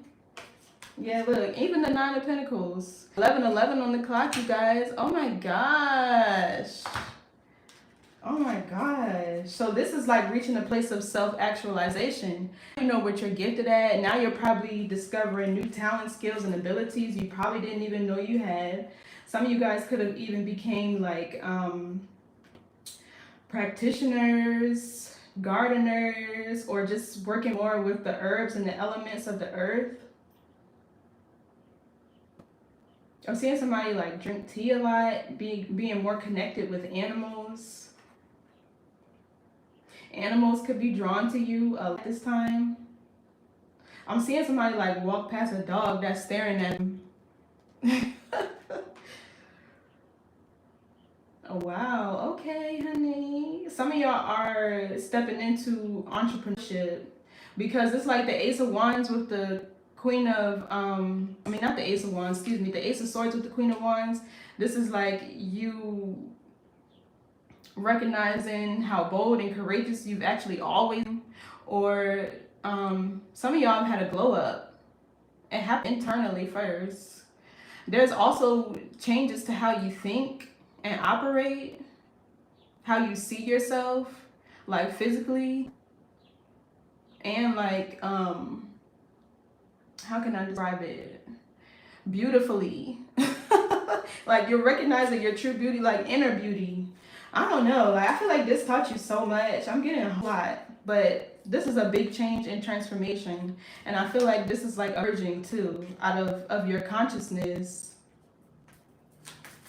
Yeah, look, even the Nine of Pentacles. 11:11 on the clock, you guys. Oh my gosh. Oh my gosh. So this is like reaching a place of self-actualization. You know what you're gifted at. Now you're probably discovering new talent, skills, and abilities you probably didn't even know you had. Some of you guys could have even became like practitioners, gardeners, or just working more with the herbs and the elements of the earth. I'm seeing somebody like drink tea a lot, being more connected with animals. Animals could be drawn to you at this time. I'm seeing somebody like walk past a dog that's staring at them. Oh, wow. Okay, honey. Some of y'all are stepping into entrepreneurship because it's like the Ace of Wands with the Queen of, not the Ace of Wands, excuse me, the Ace of Swords with the Queen of Wands. This is like you recognizing how bold and courageous you've actually always been, or some of y'all have had a glow up. It happened internally first. There's also changes to how you think and operate, how you see yourself, like physically, and like how can I describe it? Beautifully. Like you're recognizing your true beauty, like inner beauty. I don't know, like I feel like this taught you so much. I'm getting a lot, but this is a big change and transformation, and I feel like this is like urging too out of your consciousness,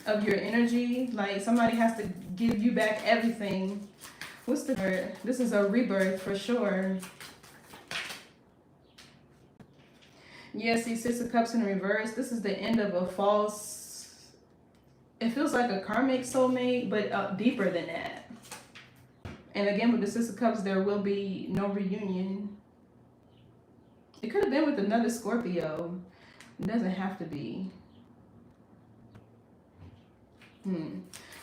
of your energy. Like somebody has to give you back everything. What's the word? This is a rebirth for sure. Yeah, see, Six of Cups in reverse. This is the end of a false, it feels like a karmic soulmate, but deeper than that. And again, with the Six of Cups, there will be no reunion. It could have been with another Scorpio. It doesn't have to be.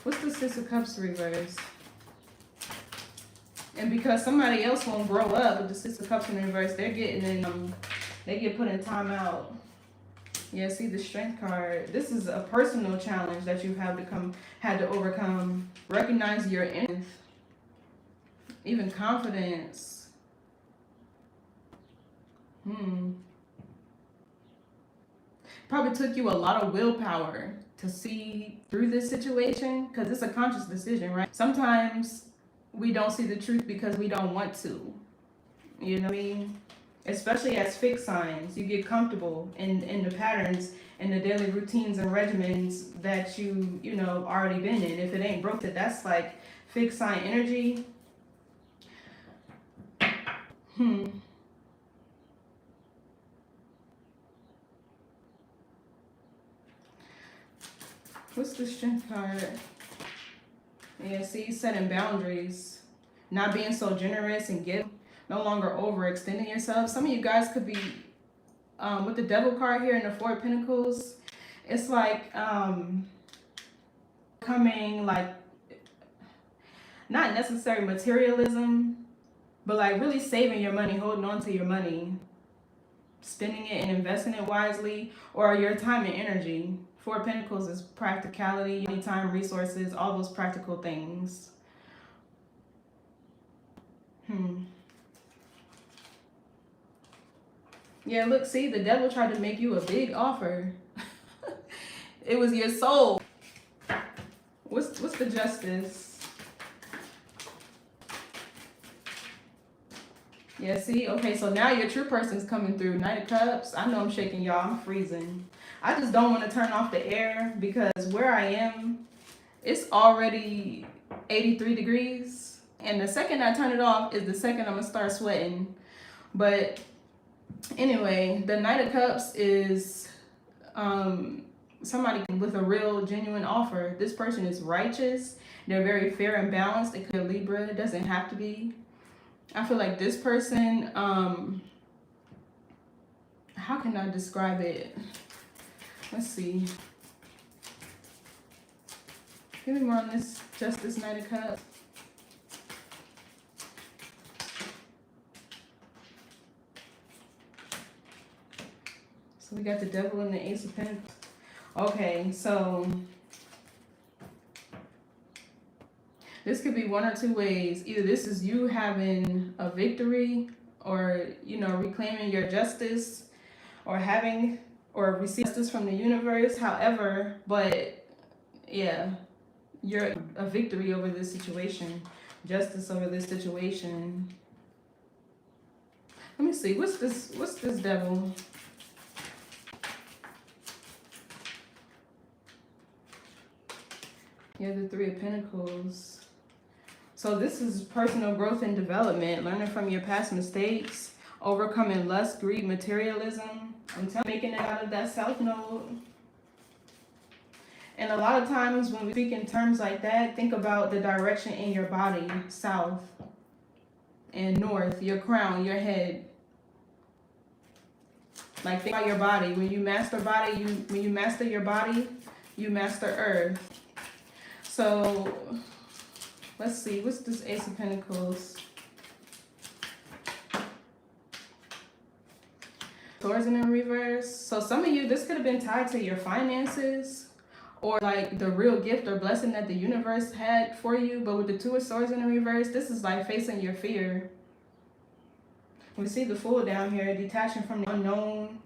What's the Six of Cups reverse? And because somebody else won't grow up with the Six of Cups in reverse, they're getting in, they get put in timeout. Yeah, see the Strength card. This is a personal challenge that you had to overcome. Recognize your inner, even confidence. Probably took you a lot of willpower to see through this situation, because it's a conscious decision, right? Sometimes we don't see the truth because we don't want to. You know what I mean? Especially as fixed signs, you get comfortable in the patterns and the daily routines and regimens that you know already been in. If it ain't broke, that's like fixed sign energy. What's the Strength card? Yeah, see, setting boundaries, not being so generous and giving. No longer overextending yourself. Some of you guys could be, with the Devil card here in the Four of Pentacles, it's like coming like, not necessary materialism, but like really saving your money, holding on to your money, spending it and investing it wisely, or your time and energy. Four of Pentacles is practicality, time, resources, all those practical things. Yeah, look, see, the devil tried to make you a big offer. It was your soul. What's the Justice? Yeah, see? Okay, so now your true person's coming through. Knight of Cups. I know I'm shaking, y'all. I'm freezing. I just don't want to turn off the air because where I am, it's already 83 degrees. And the second I turn it off is the second I'm going to start sweating. But anyway, the Knight of Cups is somebody with a real genuine offer. This person is righteous. They're very fair and balanced. It could be a Libra. It doesn't have to be. I feel like this person, how can I describe it? Let's see. Give me more on this Justice, Knight of Cups. So we got the Devil and the Ace of Pentacles. Okay, so this could be one or two ways. Either this is you having a victory, or, you know, reclaiming your justice, or having or receive justice from the universe. However, but yeah, you're a victory over this situation, justice over this situation. Let me see, what's this Devil? Yeah, the Three of Pentacles. So this is personal growth and development, learning from your past mistakes, overcoming lust, greed, materialism. I'm telling you, making it out of that South Node. And a lot of times when we speak in terms like that, think about the direction in your body, south and north, your crown, your head. Like, think about your body. When you master your body, you master earth. So let's see, what's this Ace of Pentacles? Swords in reverse. So some of you, this could have been tied to your finances, or like the real gift or blessing that the universe had for you. But with the Two of Swords in the reverse, this is like facing your fear. We see the Fool down here, detaching from the unknown,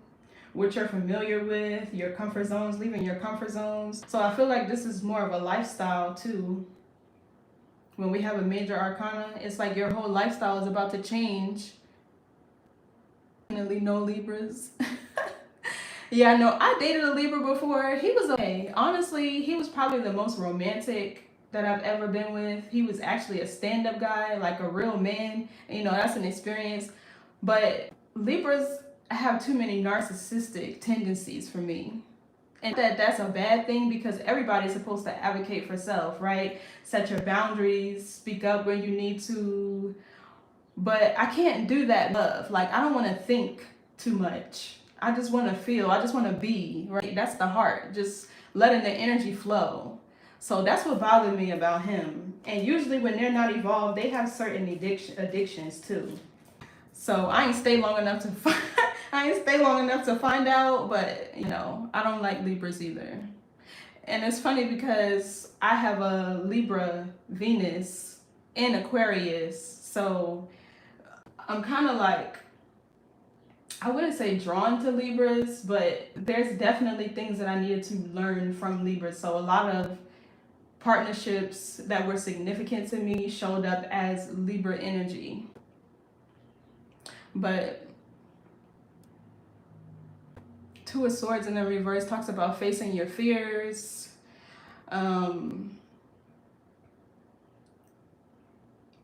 what you're familiar with, your comfort zones, leaving your comfort zones. So I feel like this is more of a lifestyle too. When we have a major arcana, it's like your whole lifestyle is about to change. Definitely no Libras. Yeah, no, I dated a Libra before. He was okay. Honestly, he was probably the most romantic that I've ever been with. He was actually a stand-up guy, like a real man. And, you know, that's an experience. But Libras have too many narcissistic tendencies for me. And that's a bad thing, because everybody's supposed to advocate for self, right? Set your boundaries, speak up when you need to. But I can't do that love. Like, I don't want to think too much. I just want to feel. I just want to be, right? That's the heart. Just letting the energy flow. So that's what bothered me about him. And usually when they're not evolved, they have certain addictions too. So I ain't stay long enough to find out, but you know, I don't like Libras either. And it's funny because I have a Libra Venus in Aquarius, so I'm kind of like, I wouldn't say drawn to Libras, but there's definitely things that I needed to learn from Libras. So a lot of partnerships that were significant to me showed up as Libra energy. But Two of Swords in the reverse talks about facing your fears,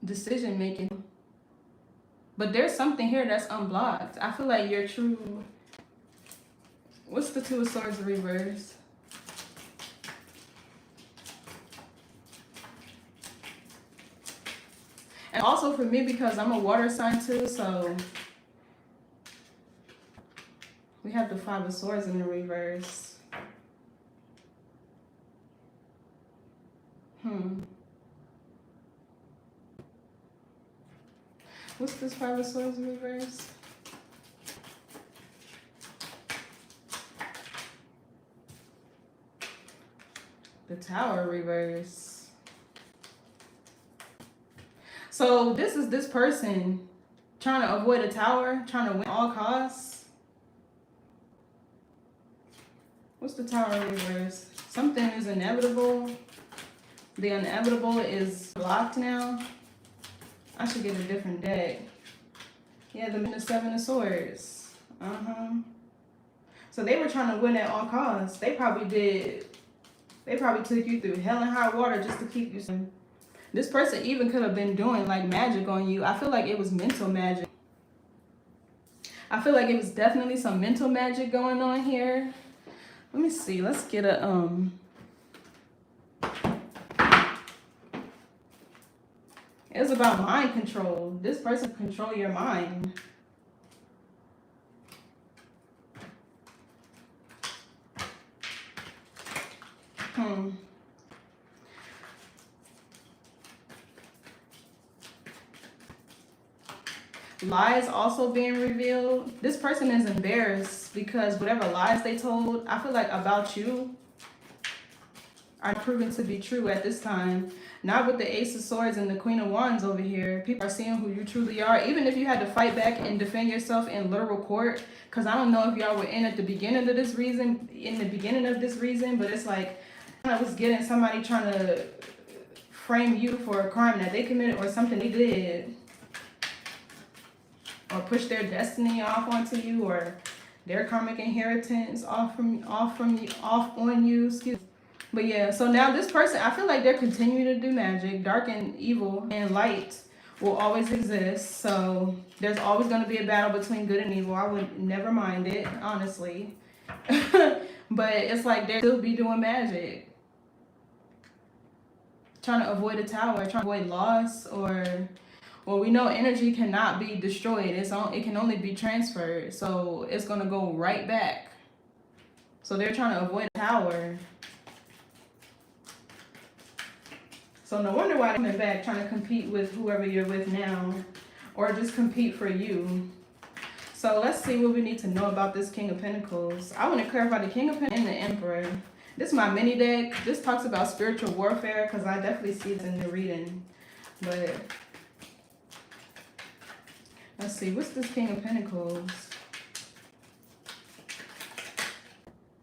decision making. But there's something here that's unblocked. I feel like your true... What's the Two of Swords in reverse? And also for me, because I'm a water sign too, so we have the Five of Swords in the reverse. What's this Five of Swords in reverse? The Tower reverse. So this is this person trying to avoid a tower, trying to win at all costs. What's the Tower reverse? Something is inevitable. The inevitable is blocked now. I should get a different deck. Yeah, the Seven of Swords. So they were trying to win at all costs. They probably did. They probably took you through hell and high water just to keep you. This person even could have been doing like magic on you. I feel like it was mental magic. I feel like it was definitely some mental magic going on here. Let me see. Let's get a It's about mind control. This person control your mind. Lies also being revealed. This person is embarrassed because whatever lies they told, I feel like about you, are proven to be true at this time. Not with the Ace of Swords and the Queen of Wands over here. People are seeing who you truly are. Even if you had to fight back and defend yourself in literal court. Because I don't know if y'all were in at the beginning of this reason. But it's like, I was getting somebody trying to frame you for a crime that they committed or something they did. Or push their destiny off onto you. Or their karmic inheritance off on you. Excuse me. But yeah, so now this person, I feel like they're continuing to do magic. Dark and evil and light will always exist. So there's always going to be a battle between good and evil. I would never mind it, honestly. But it's like they'll still be doing magic. Trying to avoid a tower, trying to avoid loss, or... Well, we know energy cannot be destroyed. It can only be transferred. So it's going to go right back. So they're trying to avoid a tower. So no wonder why they're coming back, trying to compete with whoever you're with now. Or just compete for you. So let's see what we need to know about this King of Pentacles. I want to clarify the King of Pentacles and the Emperor. This is my mini deck. This talks about spiritual warfare because I definitely see it in the reading. But let's see. What's this King of Pentacles?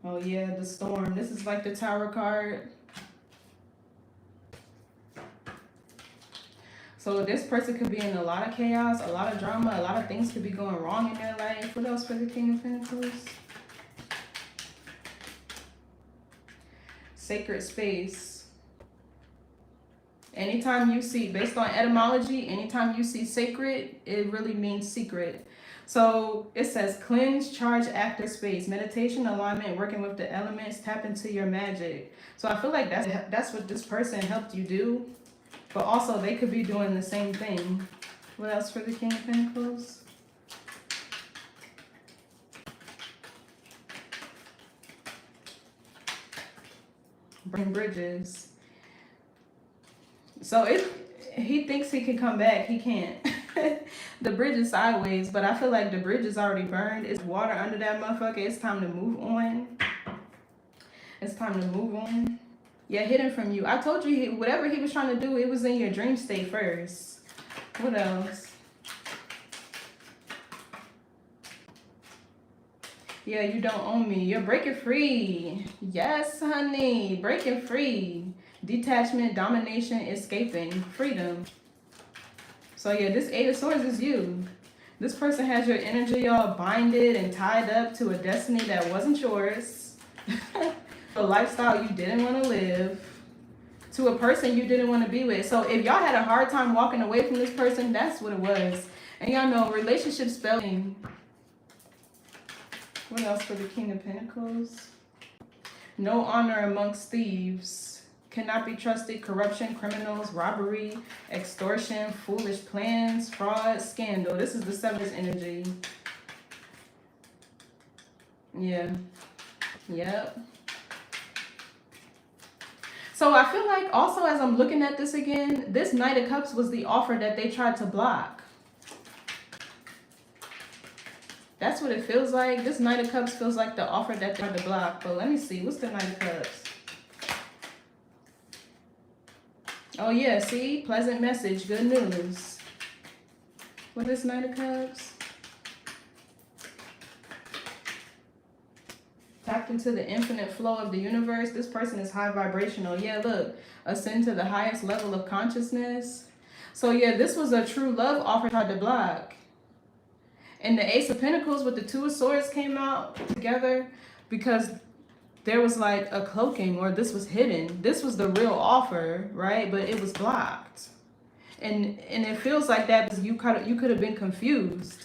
Oh yeah, the Storm. This is like the Tower card. So this person could be in a lot of chaos, a lot of drama, a lot of things could be going wrong in their life. What else for the King of Pentacles? Sacred space. Anytime you see, based on etymology, anytime you see sacred, it really means secret. So it says cleanse, charge, active space, meditation, alignment, working with the elements, tap into your magic. So I feel like that's what this person helped you do. But also, they could be doing the same thing. What else for the King of Pentacles? Burning bridges. So if he thinks he can come back, he can't. The bridge is sideways, but I feel like the bridge is already burned. It's water under that motherfucker. It's time to move on. It's time to move on. Yeah, hidden from you. I told you, whatever he was trying to do, it was in your dream state first. What else? Yeah, you don't own me. You're breaking free. Yes, honey. Breaking free. Detachment, domination, escaping, freedom. So yeah, this Eight of Swords is you. This person has your energy all binded and tied up to a destiny that wasn't yours. A lifestyle you didn't want to live, to a person you didn't want to be with. So if y'all had a hard time walking away from this person, that's what it was. And y'all know relationship spelling. What else for the King of Pentacles? No honor amongst thieves. Cannot be trusted. Corruption, criminals, robbery, extortion, foolish plans, fraud, scandal. This is the Seventh energy. Yeah. Yep. So I feel like also as I'm looking at this again, this Knight of Cups was the offer that they tried to block. That's what it feels like. This Knight of Cups feels like the offer that they tried to block. But let me see. What's the Knight of Cups? Oh yeah, see? Pleasant message. Good news. What is Knight of Cups? Tapped into the infinite flow of the universe. This person is high vibrational. Yeah, look. Ascend to the highest level of consciousness. So yeah, this was a true love offer tried to block. And the Ace of Pentacles with the Two of Swords came out together because there was like a cloaking, or this was hidden. This was the real offer, right? But it was blocked. And it feels like that because you could have been confused.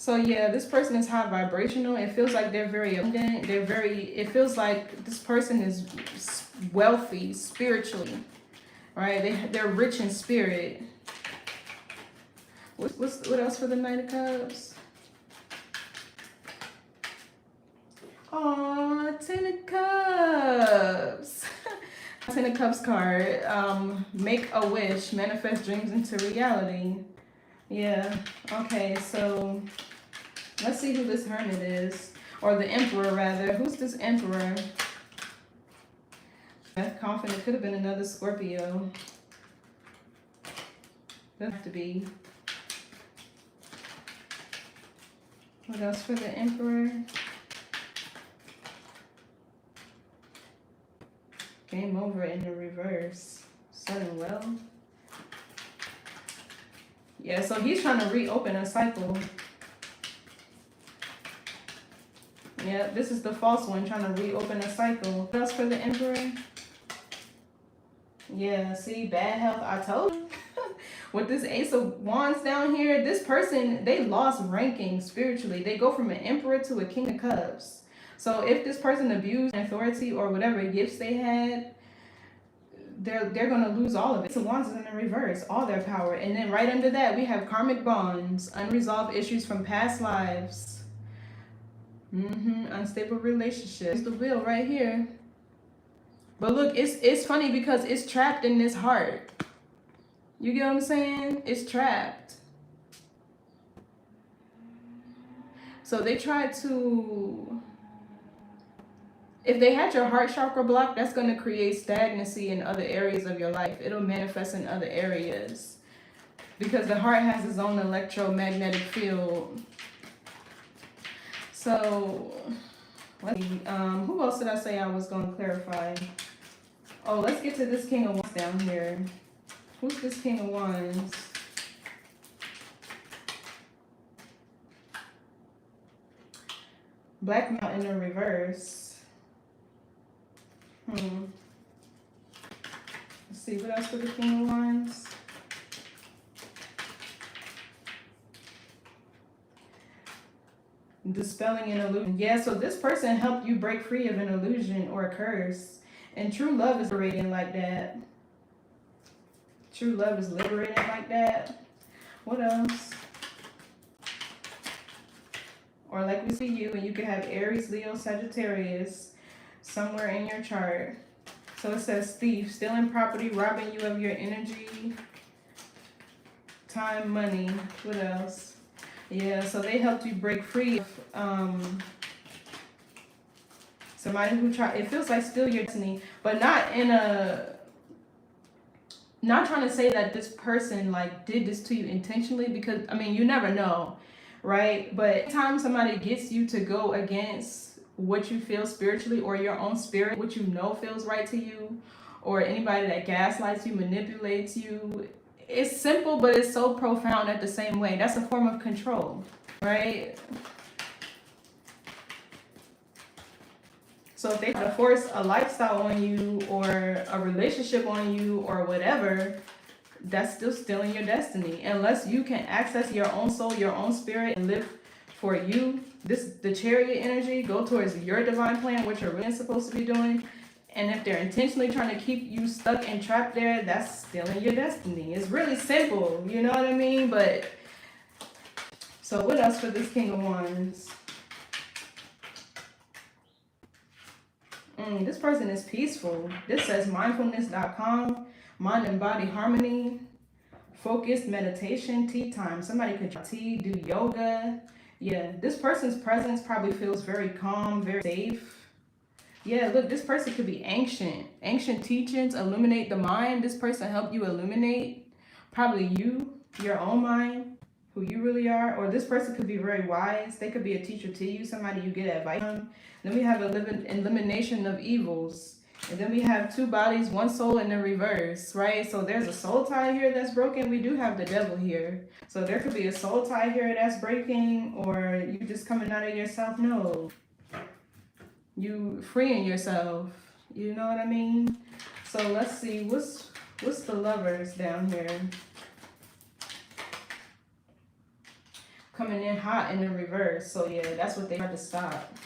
So yeah, this person is high vibrational. It feels like they're very abundant. It feels like this person is wealthy spiritually, right? They're rich in spirit. What else for the Knight of Cups? Aw, Ten of Cups. Ten of Cups card. Make a wish, manifest dreams into reality. Yeah. Okay, so let's see who this Hermit is. Or the Emperor, rather. Who's this Emperor? Confident. Could have been another Scorpio. Doesn't have to be. What else for the Emperor? Game over in the reverse. Sudden wealth. Yeah, so he's trying to reopen a cycle. Yeah, this is the false one, trying to reopen a cycle. What else for the Emperor? Yeah, see, bad health, I told you. With this Ace of Wands down here, this person, they lost ranking spiritually. They go from an Emperor to a King of Cups. So if this person abused authority or whatever gifts they had, they're going to lose all of it. Ace of Wands is in the reverse, all their power. And then right under that, we have karmic bonds, unresolved issues from past lives. Unstable relationships. The wheel right here. But look, it's funny because it's trapped in this heart. You get what I'm saying? It's trapped. So they try to... If they had your heart chakra blocked, that's going to create stagnancy in other areas of your life. It'll manifest in other areas. Because the heart has its own electromagnetic field. So, let's see. Who else did I say I was going to clarify? Oh, let's get to this King of Wands down here. Who's this King of Wands? Black Mountain in reverse. Let's see, what else for the King of Wands? Dispelling an illusion. Yeah, so this person helped you break free of an illusion or a curse. And true love is liberating like that. True love is liberating like that. What else? Or like we see you, and you could have Aries, Leo, Sagittarius somewhere in your chart. So it says thief, stealing property, robbing you of your energy, time, money. What else? Yeah, so they helped you break free of somebody who tried, it feels like steal your destiny, but not in a, not trying to say that this person like did this to you intentionally, because I mean, you never know, right? But anytime somebody gets you to go against what you feel spiritually or your own spirit, what you know feels right to you, or anybody that gaslights you, manipulates you, it's simple, but it's so profound at the same way. That's a form of control, right? So if they try to force a lifestyle on you or a relationship on you or whatever, that's still stealing your destiny. Unless you can access your own soul, your own spirit, and live for you. The Chariot energy, go towards your divine plan, what you're really supposed to be doing. And if they're intentionally trying to keep you stuck and trapped there, that's stealing your destiny. It's really simple, you know what I mean? But, so what else for this King of Wands? This person is peaceful. This says mindfulness.com, mind and body harmony, focused meditation, tea time. Somebody could drink tea, do yoga. Yeah, this person's presence probably feels very calm, very safe. Yeah, look, this person could be ancient. Ancient teachings illuminate the mind. This person helped you illuminate probably you, your own mind, who you really are. Or this person could be very wise. They could be a teacher to you, somebody you get advice from. Then we have elimination of evils. And then we have two bodies, one soul in the reverse, right? So there's a soul tie here that's broken. We do have the devil here. So there could be a soul tie here that's breaking, or you just coming out of yourself. No. You freeing yourself. You know what I mean? So let's see. What's the Lovers down here? coming in hot in the reverse. So yeah, that's what they tried to stop.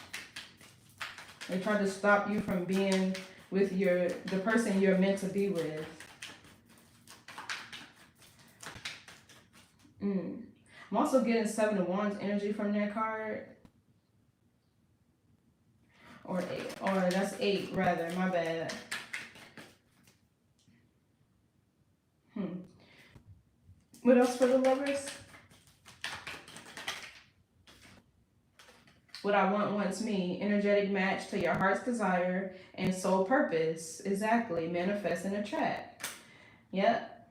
They tried to stop you from being with the person you're meant to be with. I'm also getting 7 of Wands energy from that card. Or 8, or that's 8 rather, my bad. What else for the lovers? What I want wants me. Energetic match to your heart's desire and soul purpose. Exactly. Manifest and attract. Yep.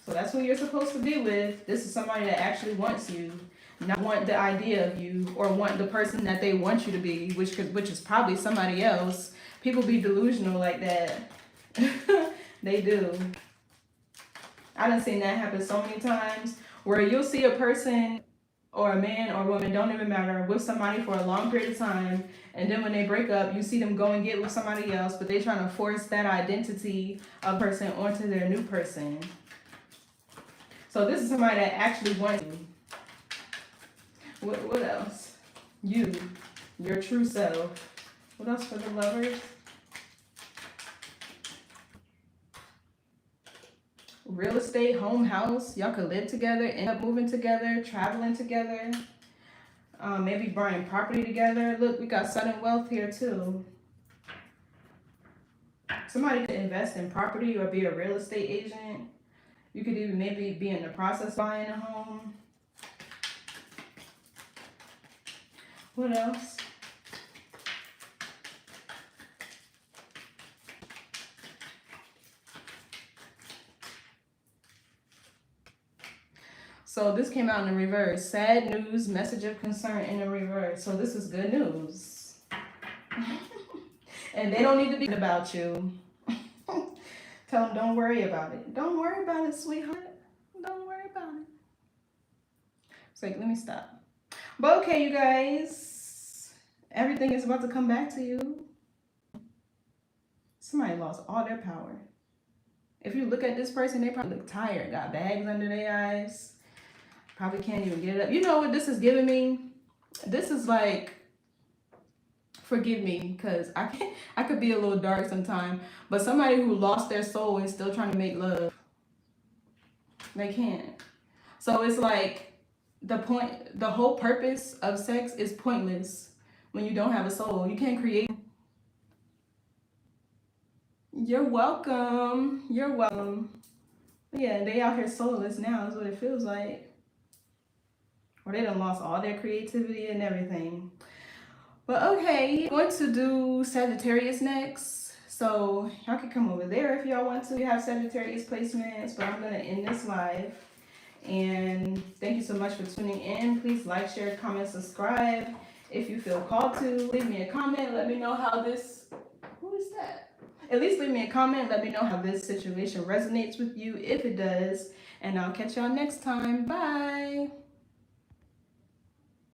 So that's who you're supposed to be with. This is somebody that actually wants you. Not want the idea of you or want the person that they want you to be, which is probably somebody else. People be delusional like that. They do. I done seen that happen so many times where you'll see a person or a man or woman, don't even matter, with somebody for a long period of time, and then when they break up, you see them go and get with somebody else, but they trying to force that identity of person onto their new person. So this is somebody that actually wants you. What else? You, your true self. What else for the lovers? Real estate, home, house. Y'all could live together, end up moving together, traveling together. Maybe buying property together. Look, we got sudden wealth here too. Somebody could invest in property or be a real estate agent. You could even maybe be in the process of buying a home. What else? So this came out in the reverse. Sad news, message of concern in the reverse. So this is good news. And they don't need to be about you. Tell them don't worry about it. Don't worry about it, sweetheart. Don't worry about it. It's like, let me stop. But okay, you guys. Everything is about to come back to you. Somebody lost all their power. If you look at this person, they probably look tired. Got bags under their eyes. Probably can't even get up. You know what this is giving me? This is like, forgive me, because I could be a little dark sometimes, but somebody who lost their soul and still trying to make love. They can't. So it's like the whole purpose of sex is pointless when you don't have a soul. You can't create. You're welcome. You're welcome. Yeah, they out here soulless now is what it feels like. Or they done lost all their creativity and everything. But okay, I'm going to do Sagittarius next. So y'all can come over there if y'all want to. We have Sagittarius placements, but I'm going to end this live. And thank you so much for tuning in. Please like, share, comment, subscribe. If you feel called to, leave me a comment. Let me know how this, who is that? At least leave me a comment. Let me know how this situation resonates with you, if it does. And I'll catch y'all next time. Bye.